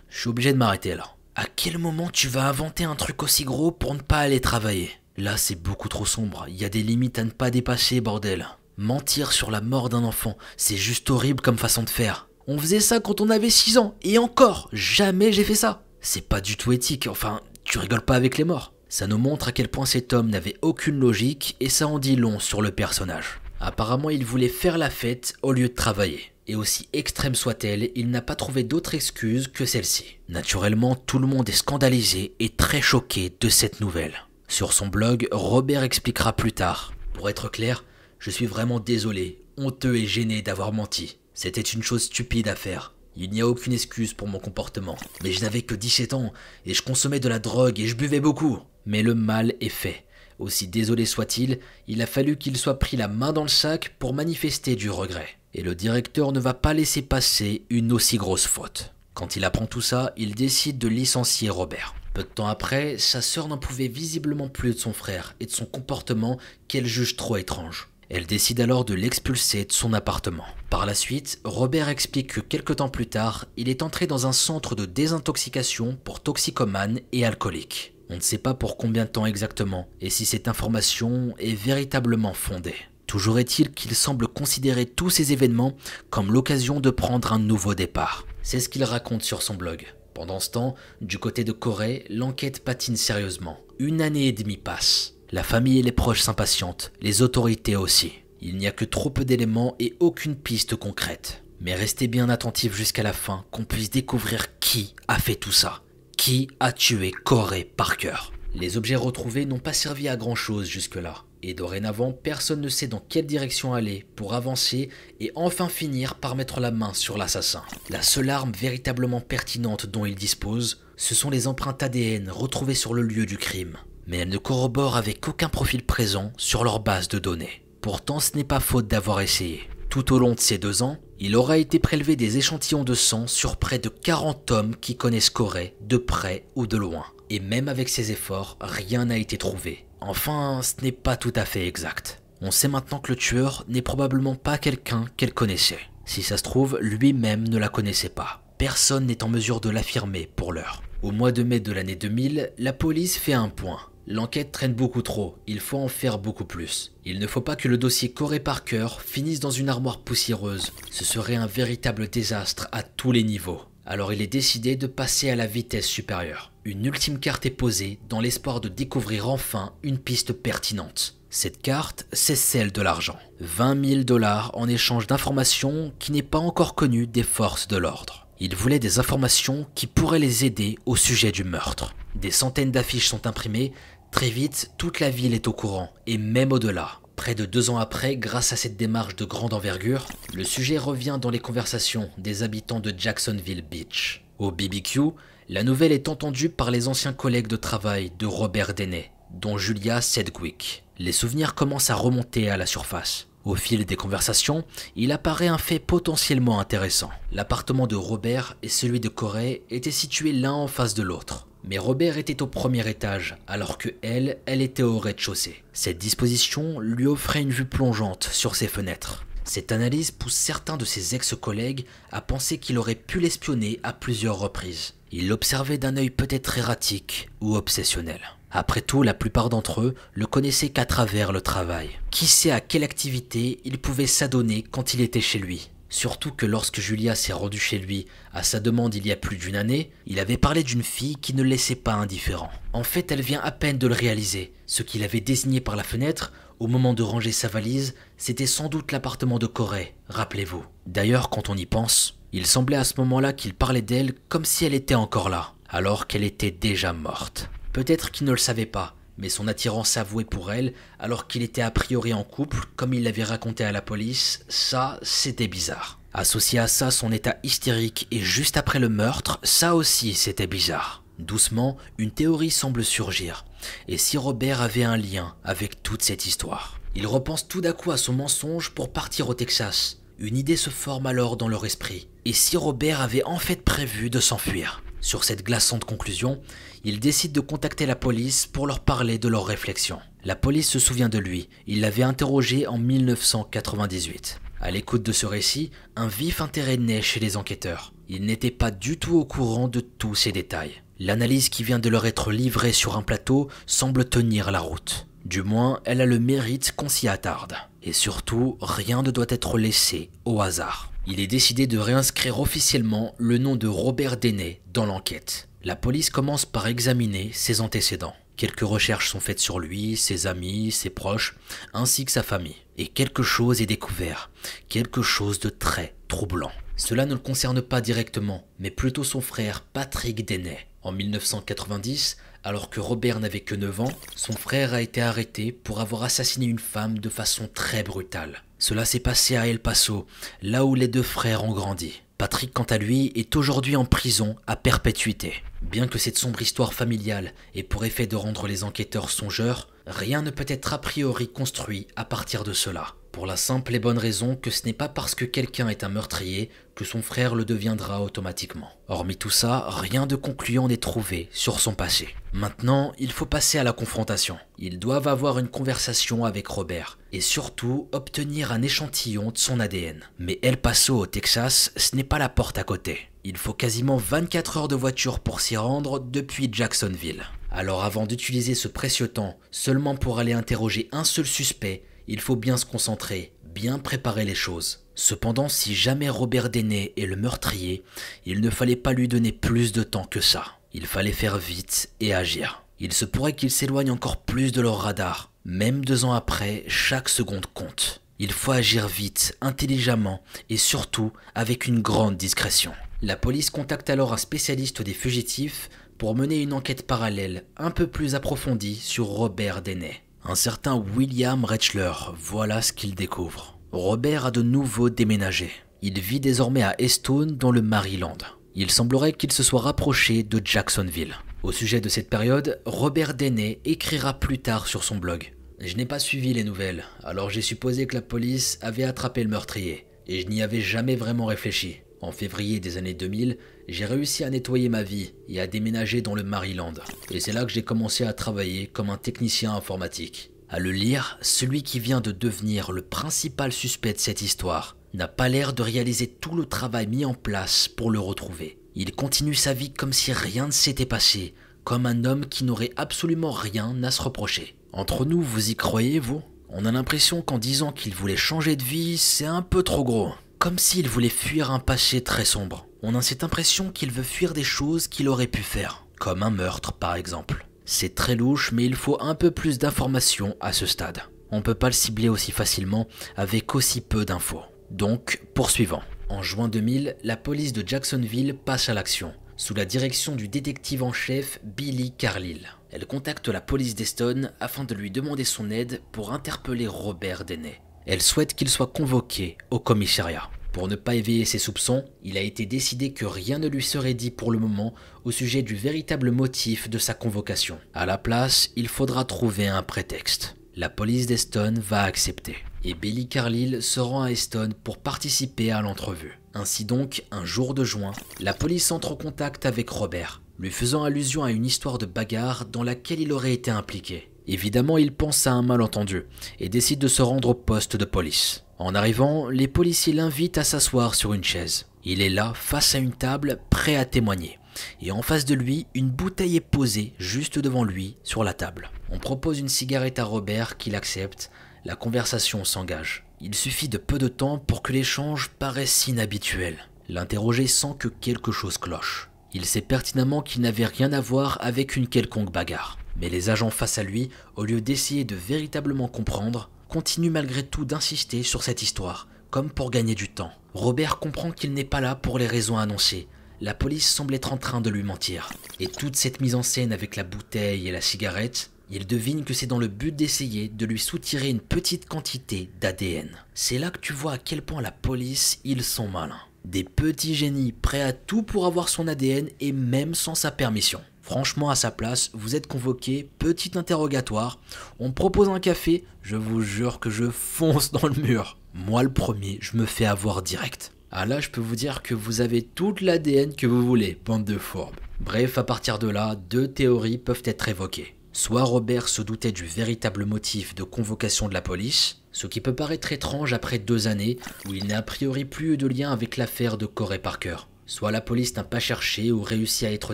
Je suis obligé de m'arrêter là. À quel moment tu vas inventer un truc aussi gros pour ne pas aller travailler? Là, c'est beaucoup trop sombre. Il y a des limites à ne pas dépasser, bordel. Mentir sur la mort d'un enfant, c'est juste horrible comme façon de faire. On faisait ça quand on avait 6 ans, et encore, jamais j'ai fait ça. C'est pas du tout éthique, enfin, tu rigoles pas avec les morts. Ça nous montre à quel point cet homme n'avait aucune logique, et ça en dit long sur le personnage. Apparemment, il voulait faire la fête au lieu de travailler. Et aussi extrême soit-elle, il n'a pas trouvé d'autre excuse que celle-ci. Naturellement, tout le monde est scandalisé et très choqué de cette nouvelle. Sur son blog, Robert expliquera plus tard. Pour être clair, je suis vraiment désolé, honteux et gêné d'avoir menti. C'était une chose stupide à faire. Il n'y a aucune excuse pour mon comportement. Mais je n'avais que 17 ans et je consommais de la drogue et je buvais beaucoup. Mais le mal est fait. Aussi désolé soit-il, il a fallu qu'il soit pris la main dans le sac pour manifester du regret. Et le directeur ne va pas laisser passer une aussi grosse faute. Quand il apprend tout ça, il décide de licencier Robert. Peu de temps après, sa sœur n'en pouvait visiblement plus de son frère et de son comportement qu'elle juge trop étrange. Elle décide alors de l'expulser de son appartement. Par la suite, Robert explique que quelque temps plus tard, il est entré dans un centre de désintoxication pour toxicomanes et alcooliques. On ne sait pas pour combien de temps exactement, et si cette information est véritablement fondée. Toujours est-il qu'il semble considérer tous ces événements comme l'occasion de prendre un nouveau départ. C'est ce qu'il raconte sur son blog. Pendant ce temps, du côté de Corey, l'enquête patine sérieusement. 1 année et demie passe. La famille et les proches s'impatientent, les autorités aussi. Il n'y a que trop peu d'éléments et aucune piste concrète. Mais restez bien attentifs jusqu'à la fin, qu'on puisse découvrir qui a fait tout ça. Qui a tué Corey Parker? Les objets retrouvés n'ont pas servi à grand chose jusque-là. Et dorénavant, personne ne sait dans quelle direction aller pour avancer et enfin finir par mettre la main sur l'assassin. La seule arme véritablement pertinente dont il dispose, ce sont les empreintes ADN retrouvées sur le lieu du crime. Mais elles ne corroborent avec aucun profil présent sur leur base de données. Pourtant, ce n'est pas faute d'avoir essayé. Tout au long de ces 2 ans, il aura été prélevé des échantillons de sang sur près de 40 hommes qui connaissent Corey de près ou de loin. Et même avec ces efforts, rien n'a été trouvé. Enfin, ce n'est pas tout à fait exact. On sait maintenant que le tueur n'est probablement pas quelqu'un qu'elle connaissait. Si ça se trouve, lui-même ne la connaissait pas. Personne n'est en mesure de l'affirmer pour l'heure. Au mois de mai de l'année 2000, la police fait un point. L'enquête traîne beaucoup trop, il faut en faire beaucoup plus. Il ne faut pas que le dossier Corey Parker finisse dans une armoire poussiéreuse. Ce serait un véritable désastre à tous les niveaux. Alors il est décidé de passer à la vitesse supérieure. Une ultime carte est posée dans l'espoir de découvrir enfin une piste pertinente. Cette carte, c'est celle de l'argent. 20 000 $ en échange d'informations qui n'est pas encore connue des forces de l'ordre. Il voulait des informations qui pourraient les aider au sujet du meurtre. Des centaines d'affiches sont imprimées. Très vite, toute la ville est au courant, et même au-delà. Près de 2 ans après, grâce à cette démarche de grande envergure, le sujet revient dans les conversations des habitants de Jacksonville Beach. Au BBQ, la nouvelle est entendue par les anciens collègues de travail de Robert Deney, dont Julia Sedgwick. Les souvenirs commencent à remonter à la surface. Au fil des conversations, il apparaît un fait potentiellement intéressant. L'appartement de Robert et celui de Corey étaient situés l'un en face de l'autre. Mais Robert était au premier étage, alors que elle était au rez-de-chaussée. Cette disposition lui offrait une vue plongeante sur ses fenêtres. Cette analyse pousse certains de ses ex-collègues à penser qu'il aurait pu l'espionner à plusieurs reprises. Il l'observait d'un œil peut-être erratique ou obsessionnel. Après tout, la plupart d'entre eux le connaissaient qu'à travers le travail. Qui sait à quelle activité il pouvait s'adonner quand il était chez lui? Surtout que lorsque Julia s'est rendue chez lui à sa demande il y a plus d'1 année, il avait parlé d'une fille qui ne le laissait pas indifférent. En fait, elle vient à peine de le réaliser. Ce qu'il avait désigné par la fenêtre, au moment de ranger sa valise, c'était sans doute l'appartement de Corey, rappelez-vous. D'ailleurs, quand on y pense, il semblait à ce moment-là qu'il parlait d'elle comme si elle était encore là, alors qu'elle était déjà morte. Peut-être qu'il ne le savait pas, mais son attirance avouée pour elle, alors qu'il était a priori en couple, comme il l'avait raconté à la police, ça, c'était bizarre. Associé à ça, son état hystérique et juste après le meurtre, ça aussi, c'était bizarre. Doucement, une théorie semble surgir. Et si Robert avait un lien avec toute cette histoire? Il repense tout d'un coup à son mensonge pour partir au Texas. Une idée se forme alors dans leur esprit. Et si Robert avait en fait prévu de s'enfuir? Sur cette glaçante conclusion, ils décident de contacter la police pour leur parler de leurs réflexions. La police se souvient de lui, il l'avait interrogé en 1998. À l'écoute de ce récit, un vif intérêt naît chez les enquêteurs. Ils n'étaient pas du tout au courant de tous ces détails. L'analyse qui vient de leur être livrée sur un plateau semble tenir la route. Du moins, elle a le mérite qu'on s'y attarde. Et surtout, rien ne doit être laissé au hasard. Il est décidé de réinscrire officiellement le nom de Robert Deney dans l'enquête. La police commence par examiner ses antécédents. Quelques recherches sont faites sur lui, ses amis, ses proches, ainsi que sa famille. Et quelque chose est découvert, quelque chose de très troublant. Cela ne le concerne pas directement, mais plutôt son frère Patrick Deney. En 1990, alors que Robert n'avait que 9 ans, son frère a été arrêté pour avoir assassiné une femme de façon très brutale. Cela s'est passé à El Paso, là où les deux frères ont grandi. Patrick, quant à lui, est aujourd'hui en prison à perpétuité. Bien que cette sombre histoire familiale ait pour effet de rendre les enquêteurs songeurs, rien ne peut être a priori construit à partir de cela. Pour la simple et bonne raison que ce n'est pas parce que quelqu'un est un meurtrier que son frère le deviendra automatiquement. Hormis tout ça, rien de concluant n'est trouvé sur son passé. Maintenant, il faut passer à la confrontation. Ils doivent avoir une conversation avec Robert et surtout obtenir un échantillon de son ADN. Mais El Paso au Texas, ce n'est pas la porte à côté. Il faut quasiment 24 heures de voiture pour s'y rendre depuis Jacksonville. Alors avant d'utiliser ce précieux temps seulement pour aller interroger un seul suspect, il faut bien se concentrer, bien préparer les choses. Cependant, si jamais Robert Deney est le meurtrier, il ne fallait pas lui donner plus de temps que ça. Il fallait faire vite et agir. Il se pourrait qu'il s'éloigne encore plus de leur radar. Même 2 ans après, chaque seconde compte. Il faut agir vite, intelligemment et surtout avec une grande discrétion. La police contacte alors un spécialiste des fugitifs pour mener une enquête parallèle un peu plus approfondie sur Robert Deney. Un certain William Rechler, voilà ce qu'il découvre. Robert a de nouveau déménagé. Il vit désormais à Easton dans le Maryland. Il semblerait qu'il se soit rapproché de Jacksonville. Au sujet de cette période, Robert Deney écrira plus tard sur son blog. Je n'ai pas suivi les nouvelles, alors j'ai supposé que la police avait attrapé le meurtrier, et je n'y avais jamais vraiment réfléchi. En février des années 2000, j'ai réussi à nettoyer ma vie et à déménager dans le Maryland. Et c'est là que j'ai commencé à travailler comme un technicien informatique. À le lire, celui qui vient de devenir le principal suspect de cette histoire n'a pas l'air de réaliser tout le travail mis en place pour le retrouver. Il continue sa vie comme si rien ne s'était passé, comme un homme qui n'aurait absolument rien à se reprocher. Entre nous, vous y croyez, vous? On a l'impression qu'en disant qu'il voulait changer de vie, c'est un peu trop gros. Comme s'il voulait fuir un passé très sombre. On a cette impression qu'il veut fuir des choses qu'il aurait pu faire, comme un meurtre par exemple. C'est très louche, mais il faut un peu plus d'informations à ce stade. On ne peut pas le cibler aussi facilement avec aussi peu d'infos. Donc, poursuivons. En juin 2000, la police de Jacksonville passe à l'action, sous la direction du détective en chef Billy Carlile. Elle contacte la police d'Easton afin de lui demander son aide pour interpeller Robert Deney. Elle souhaite qu'il soit convoqué au commissariat. Pour ne pas éveiller ses soupçons, il a été décidé que rien ne lui serait dit pour le moment au sujet du véritable motif de sa convocation. À la place, il faudra trouver un prétexte. La police d'Easton va accepter. Et Billy Carlile se rend à Easton pour participer à l'entrevue. Ainsi donc, un jour de juin, la police entre en contact avec Robert, lui faisant allusion à une histoire de bagarre dans laquelle il aurait été impliqué. Évidemment, il pense à un malentendu et décide de se rendre au poste de police. En arrivant, les policiers l'invitent à s'asseoir sur une chaise. Il est là, face à une table, prêt à témoigner. Et en face de lui, une bouteille est posée juste devant lui, sur la table. On propose une cigarette à Robert qu'il accepte. La conversation s'engage. Il suffit de peu de temps pour que l'échange paraisse inhabituel. L'interrogé sent que quelque chose cloche. Il sait pertinemment qu'il n'avait rien à voir avec une quelconque bagarre. Mais les agents face à lui, au lieu d'essayer de véritablement comprendre, continuent malgré tout d'insister sur cette histoire, comme pour gagner du temps. Robert comprend qu'il n'est pas là pour les raisons annoncées. La police semble être en train de lui mentir. Et toute cette mise en scène avec la bouteille et la cigarette, il devine que c'est dans le but d'essayer de lui soutirer une petite quantité d'ADN. C'est là que tu vois à quel point la police, ils sont malins. Des petits génies prêts à tout pour avoir son ADN et même sans sa permission. Franchement, à sa place, vous êtes convoqué, petit interrogatoire, on me propose un café, je vous jure que je fonce dans le mur. Moi le premier, je me fais avoir direct. Ah là, je peux vous dire que vous avez toute l'ADN que vous voulez, bande de fourbes. Bref, à partir de là, deux théories peuvent être évoquées. Soit Robert se doutait du véritable motif de convocation de la police, ce qui peut paraître étrange après 2 années où il n'a a priori plus eu de lien avec l'affaire de Corey Parker. Soit la police n'a pas cherché ou réussi à être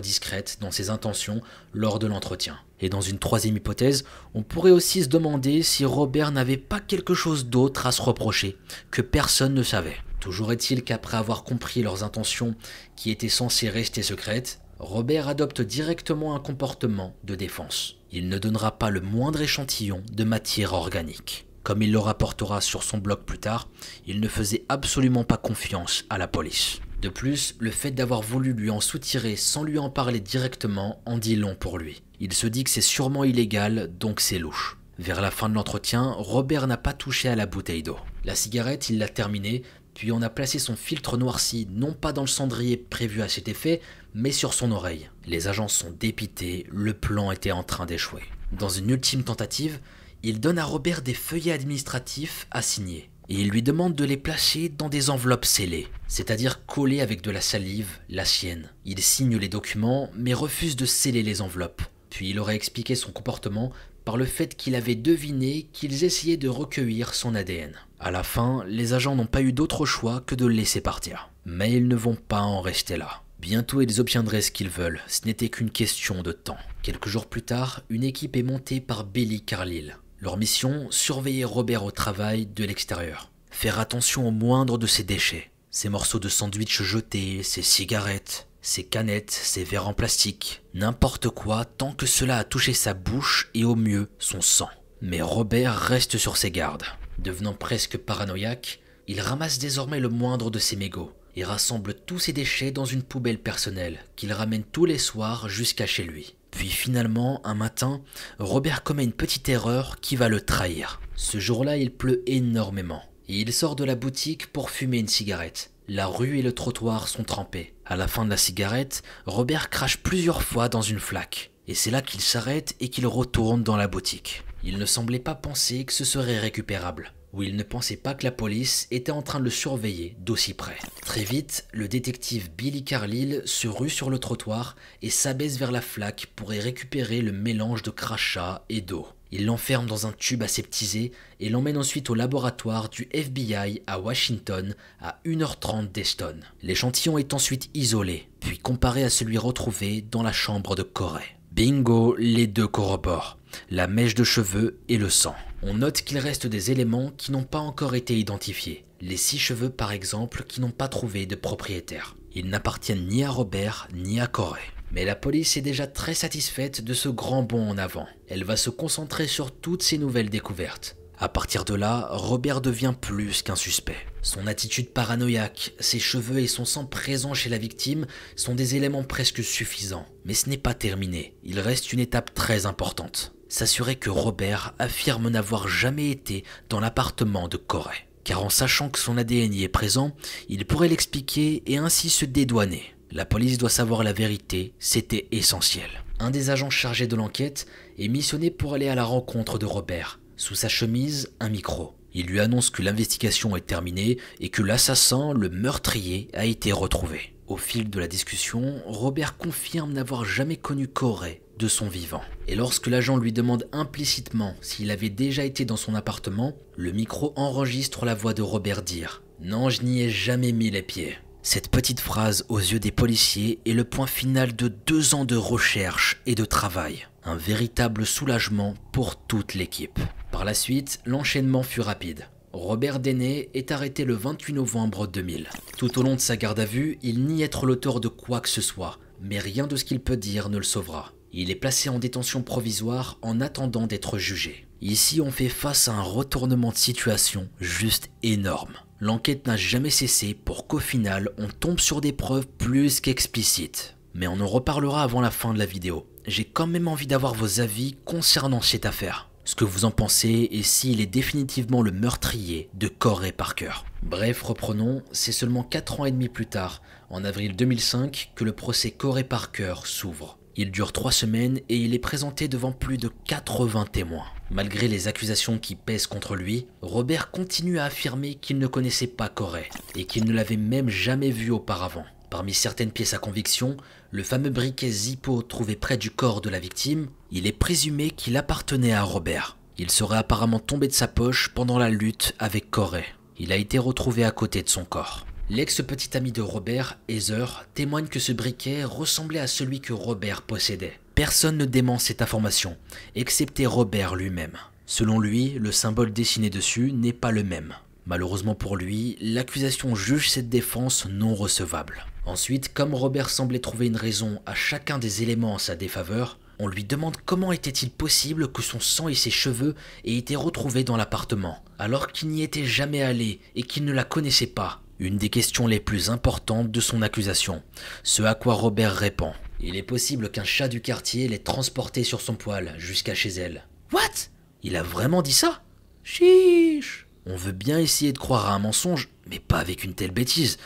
discrète dans ses intentions lors de l'entretien. Et dans une troisième hypothèse, on pourrait aussi se demander si Robert n'avait pas quelque chose d'autre à se reprocher, que personne ne savait. Toujours est-il qu'après avoir compris leurs intentions qui étaient censées rester secrètes, Robert adopte directement un comportement de défense. Il ne donnera pas le moindre échantillon de matière organique. Comme il le rapportera sur son blog plus tard, il ne faisait absolument pas confiance à la police. De plus, le fait d'avoir voulu lui en soutirer sans lui en parler directement en dit long pour lui. Il se dit que c'est sûrement illégal, donc c'est louche. Vers la fin de l'entretien, Robert n'a pas touché à la bouteille d'eau. La cigarette, il l'a terminée, puis on a placé son filtre noirci non pas dans le cendrier prévu à cet effet, mais sur son oreille. Les agents sont dépités, le plan était en train d'échouer. Dans une ultime tentative, il donne à Robert des feuillets administratifs à signer. Et il lui demande de les placer dans des enveloppes scellées, c'est-à-dire collées avec de la salive, la sienne. Il signe les documents, mais refuse de sceller les enveloppes. Puis il aurait expliqué son comportement par le fait qu'il avait deviné qu'ils essayaient de recueillir son ADN. À la fin, les agents n'ont pas eu d'autre choix que de le laisser partir. Mais ils ne vont pas en rester là. Bientôt ils obtiendraient ce qu'ils veulent, ce n'était qu'une question de temps. Quelques jours plus tard, une équipe est montée par Billy Carlile. Leur mission, surveiller Robert au travail de l'extérieur. Faire attention au moindre de ses déchets. Ses morceaux de sandwich jetés, ses cigarettes, ses canettes, ses verres en plastique. N'importe quoi tant que cela a touché sa bouche et au mieux son sang. Mais Robert reste sur ses gardes. Devenant presque paranoïaque, il ramasse désormais le moindre de ses mégots et rassemble tous ses déchets dans une poubelle personnelle qu'il ramène tous les soirs jusqu'à chez lui. Puis finalement, un matin, Robert commet une petite erreur qui va le trahir. Ce jour-là, il pleut énormément et il sort de la boutique pour fumer une cigarette. La rue et le trottoir sont trempés. À la fin de la cigarette, Robert crache plusieurs fois dans une flaque. Et c'est là qu'il s'arrête et qu'il retourne dans la boutique. Il ne semblait pas penser que ce serait récupérable. Ou il ne pensait pas que la police était en train de le surveiller d'aussi près. Très vite, le détective Billy Carlile se rue sur le trottoir et s'abaisse vers la flaque pour y récupérer le mélange de crachat et d'eau. Il l'enferme dans un tube aseptisé et l'emmène ensuite au laboratoire du FBI à Washington à 1h30 d'Eston. L'échantillon est ensuite isolé, puis comparé à celui retrouvé dans la chambre de Corey. Bingo, les deux corroborent, la mèche de cheveux et le sang. On note qu'il reste des éléments qui n'ont pas encore été identifiés. Les 6 cheveux par exemple qui n'ont pas trouvé de propriétaire. Ils n'appartiennent ni à Robert ni à Corey. Mais la police est déjà très satisfaite de ce grand bond en avant. Elle va se concentrer sur toutes ces nouvelles découvertes. À partir de là, Robert devient plus qu'un suspect. Son attitude paranoïaque, ses cheveux et son sang présents chez la victime sont des éléments presque suffisants. Mais ce n'est pas terminé. Il reste une étape très importante. S'assurer que Robert affirme n'avoir jamais été dans l'appartement de Corey. Car en sachant que son ADN y est présent, il pourrait l'expliquer et ainsi se dédouaner. La police doit savoir la vérité, c'était essentiel. Un des agents chargés de l'enquête est missionné pour aller à la rencontre de Robert. Sous sa chemise, un micro. Il lui annonce que l'investigation est terminée et que l'assassin, le meurtrier, a été retrouvé. Au fil de la discussion, Robert confirme n'avoir jamais connu Corey de son vivant. Et lorsque l'agent lui demande implicitement s'il avait déjà été dans son appartement, le micro enregistre la voix de Robert dire « Non, je n'y ai jamais mis les pieds ». Cette petite phrase aux yeux des policiers est le point final de 2 ans de recherche et de travail. Un véritable soulagement pour toute l'équipe. Par la suite, l'enchaînement fut rapide. Robert Deney est arrêté le 28 novembre 2000. Tout au long de sa garde à vue, il nie être l'auteur de quoi que ce soit, mais rien de ce qu'il peut dire ne le sauvera. Il est placé en détention provisoire en attendant d'être jugé. Ici, on fait face à un retournement de situation juste énorme. L'enquête n'a jamais cessé pour qu'au final, on tombe sur des preuves plus qu'explicites. Mais on en reparlera avant la fin de la vidéo. J'ai quand même envie d'avoir vos avis concernant cette affaire. ce que vous en pensez et s'il est définitivement le meurtrier de Corey Parker. Bref, reprenons, c'est seulement 4 ans et demi plus tard, en avril 2005, que le procès Corey Parker s'ouvre. Il dure 3 semaines et il est présenté devant plus de 80 témoins. Malgré les accusations qui pèsent contre lui, Robert continue à affirmer qu'il ne connaissait pas Corey et qu'il ne l'avait même jamais vu auparavant. Parmi certaines pièces à conviction, le fameux briquet Zippo trouvé près du corps de la victime, il est présumé qu'il appartenait à Robert. Il serait apparemment tombé de sa poche pendant la lutte avec Corey. Il a été retrouvé à côté de son corps. L'ex-petit ami de Robert, Heather, témoigne que ce briquet ressemblait à celui que Robert possédait. Personne ne dément cette information, excepté Robert lui-même. Selon lui, le symbole dessiné dessus n'est pas le même. Malheureusement pour lui, l'accusation juge cette défense non recevable. Ensuite, comme Robert semblait trouver une raison à chacun des éléments en sa défaveur, on lui demande comment était-il possible que son sang et ses cheveux aient été retrouvés dans l'appartement, alors qu'il n'y était jamais allé et qu'il ne la connaissait pas. Une des questions les plus importantes de son accusation, ce à quoi Robert répond. Il est possible qu'un chat du quartier l'ait transporté sur son poil jusqu'à chez elle. What? Il a vraiment dit ça? Chiche! On veut bien essayer de croire à un mensonge, mais pas avec une telle bêtise.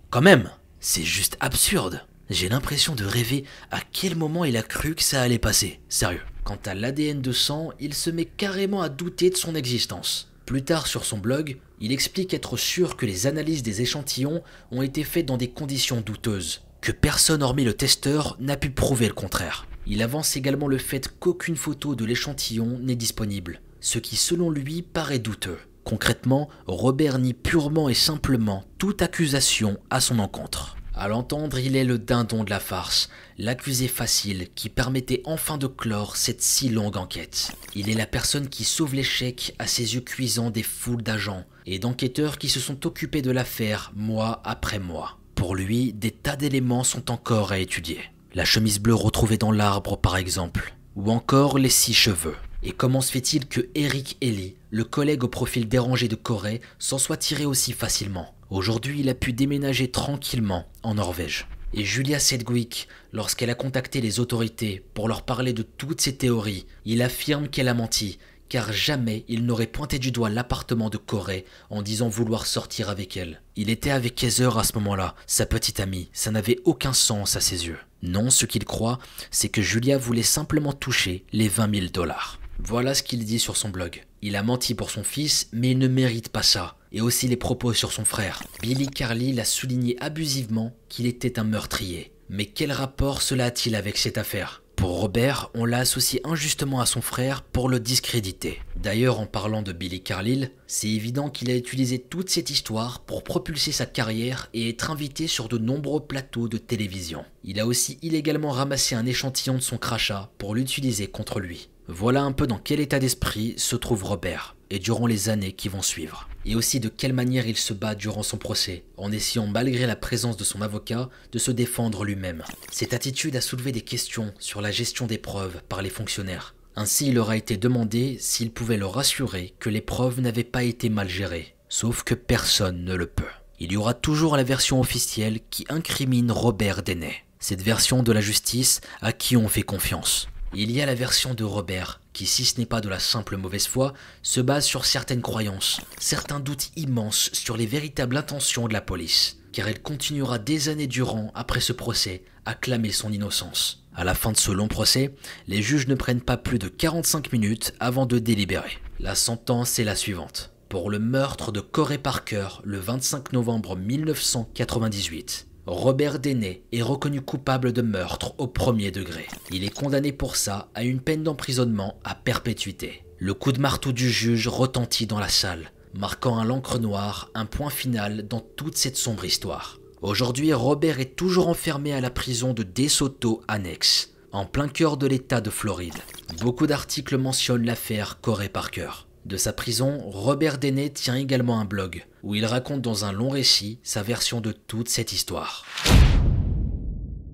Quand même, c'est juste absurde. J'ai l'impression de rêver à quel moment il a cru que ça allait passer. Sérieux. Quant à l'ADN de sang, il se met carrément à douter de son existence. Plus tard sur son blog, il explique être sûr que les analyses des échantillons ont été faites dans des conditions douteuses, que personne hormis le testeur n'a pu prouver le contraire. Il avance également le fait qu'aucune photo de l'échantillon n'est disponible, ce qui selon lui paraît douteux. Concrètement, Robert nie purement et simplement toute accusation à son encontre. À l'entendre, il est le dindon de la farce, l'accusé facile qui permettait enfin de clore cette si longue enquête. Il est la personne qui sauve l'échec à ses yeux cuisants des foules d'agents et d'enquêteurs qui se sont occupés de l'affaire mois après mois. Pour lui, des tas d'éléments sont encore à étudier. La chemise bleue retrouvée dans l'arbre par exemple, ou encore les 6 cheveux. Et comment se fait-il que Eric Ellie, le collègue au profil dérangé de Corey, s'en soit tiré aussi facilement? Aujourd'hui, il a pu déménager tranquillement en Norvège. Et Julia Sedgwick, lorsqu'elle a contacté les autorités pour leur parler de toutes ces théories, il affirme qu'elle a menti, car jamais il n'aurait pointé du doigt l'appartement de Corey en disant vouloir sortir avec elle. Il était avec Heather à ce moment-là, sa petite amie, ça n'avait aucun sens à ses yeux. Non, ce qu'il croit, c'est que Julia voulait simplement toucher les 20 000 $. Voilà ce qu'il dit sur son blog. Il a menti pour son fils, mais il ne mérite pas ça. Et aussi les propos sur son frère. Billy Carlisle a souligné abusivement qu'il était un meurtrier. Mais quel rapport cela a-t-il avec cette affaire? Pour Robert, on l'a associé injustement à son frère pour le discréditer. D'ailleurs, en parlant de Billy Carlisle, c'est évident qu'il a utilisé toute cette histoire pour propulser sa carrière et être invité sur de nombreux plateaux de télévision. Il a aussi illégalement ramassé un échantillon de son crachat pour l'utiliser contre lui. Voilà un peu dans quel état d'esprit se trouve Robert, et durant les années qui vont suivre. Et aussi de quelle manière il se bat durant son procès, en essayant malgré la présence de son avocat, de se défendre lui-même. Cette attitude a soulevé des questions sur la gestion des preuves par les fonctionnaires. Ainsi, il leur a été demandé s'ils pouvaient leur assurer que les preuves n'avaient pas été mal gérées. Sauf que personne ne le peut. Il y aura toujours la version officielle qui incrimine Robert Deney. Cette version de la justice à qui on fait confiance. Il y a la version de Robert, qui si ce n'est pas de la simple mauvaise foi, se base sur certaines croyances, certains doutes immenses sur les véritables intentions de la police, car elle continuera des années durant, après ce procès, à clamer son innocence. À la fin de ce long procès, les juges ne prennent pas plus de 45 minutes avant de délibérer. La sentence est la suivante. Pour le meurtre de Corey Parker le 25 novembre 1998, Robert Deney est reconnu coupable de meurtre au premier degré. Il est condamné pour ça à une peine d'emprisonnement à perpétuité. Le coup de marteau du juge retentit dans la salle, marquant à l'encre noire un point final dans toute cette sombre histoire. Aujourd'hui, Robert est toujours enfermé à la prison de DeSoto Annex, en plein cœur de l'État de Floride. Beaucoup d'articles mentionnent l'affaire Corey Parker. De sa prison, Robert Deney tient également un blog, où il raconte dans un long récit sa version de toute cette histoire.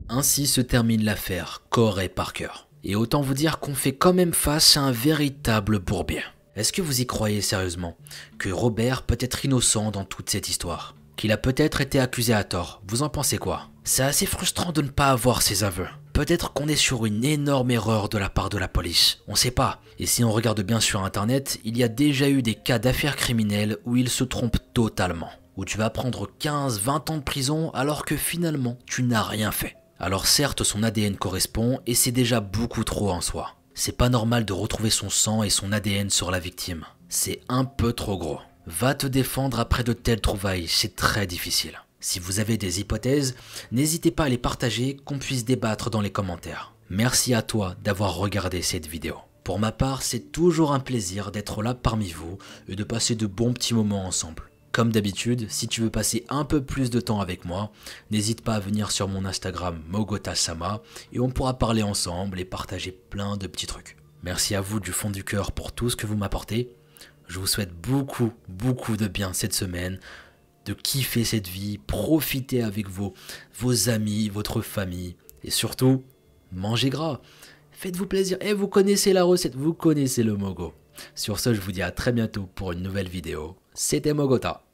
Ainsi se termine l'affaire Corey Parker. Et autant vous dire qu'on fait quand même face à un véritable bourbier. Est-ce que vous y croyez sérieusement que Robert peut être innocent dans toute cette histoire? Qu'il a peut-être été accusé à tort? Vous en pensez quoi? C'est assez frustrant de ne pas avoir ses aveux. Peut-être qu'on est sur une énorme erreur de la part de la police, on sait pas. Et si on regarde bien sur internet, il y a déjà eu des cas d'affaires criminelles où ils se trompent totalement. Où tu vas prendre 15-20 ans de prison alors que finalement tu n'as rien fait. Alors certes son ADN correspond et c'est déjà beaucoup trop en soi. C'est pas normal de retrouver son sang et son ADN sur la victime. C'est un peu trop gros. Va te défendre après de telles trouvailles, c'est très difficile. Si vous avez des hypothèses, n'hésitez pas à les partager, qu'on puisse débattre dans les commentaires. Merci à toi d'avoir regardé cette vidéo. Pour ma part, c'est toujours un plaisir d'être là parmi vous et de passer de bons petits moments ensemble. Comme d'habitude, si tu veux passer un peu plus de temps avec moi, n'hésite pas à venir sur mon Instagram Mogota-sama et on pourra parler ensemble et partager plein de petits trucs. Merci à vous du fond du cœur pour tout ce que vous m'apportez. Je vous souhaite beaucoup de bien cette semaine, de kiffer cette vie, profiter avec vos amis, votre famille et surtout, mangez gras. Faites-vous plaisir et vous connaissez la recette, vous connaissez le Mogo. Sur ce, je vous dis à très bientôt pour une nouvelle vidéo. C'était Mogota.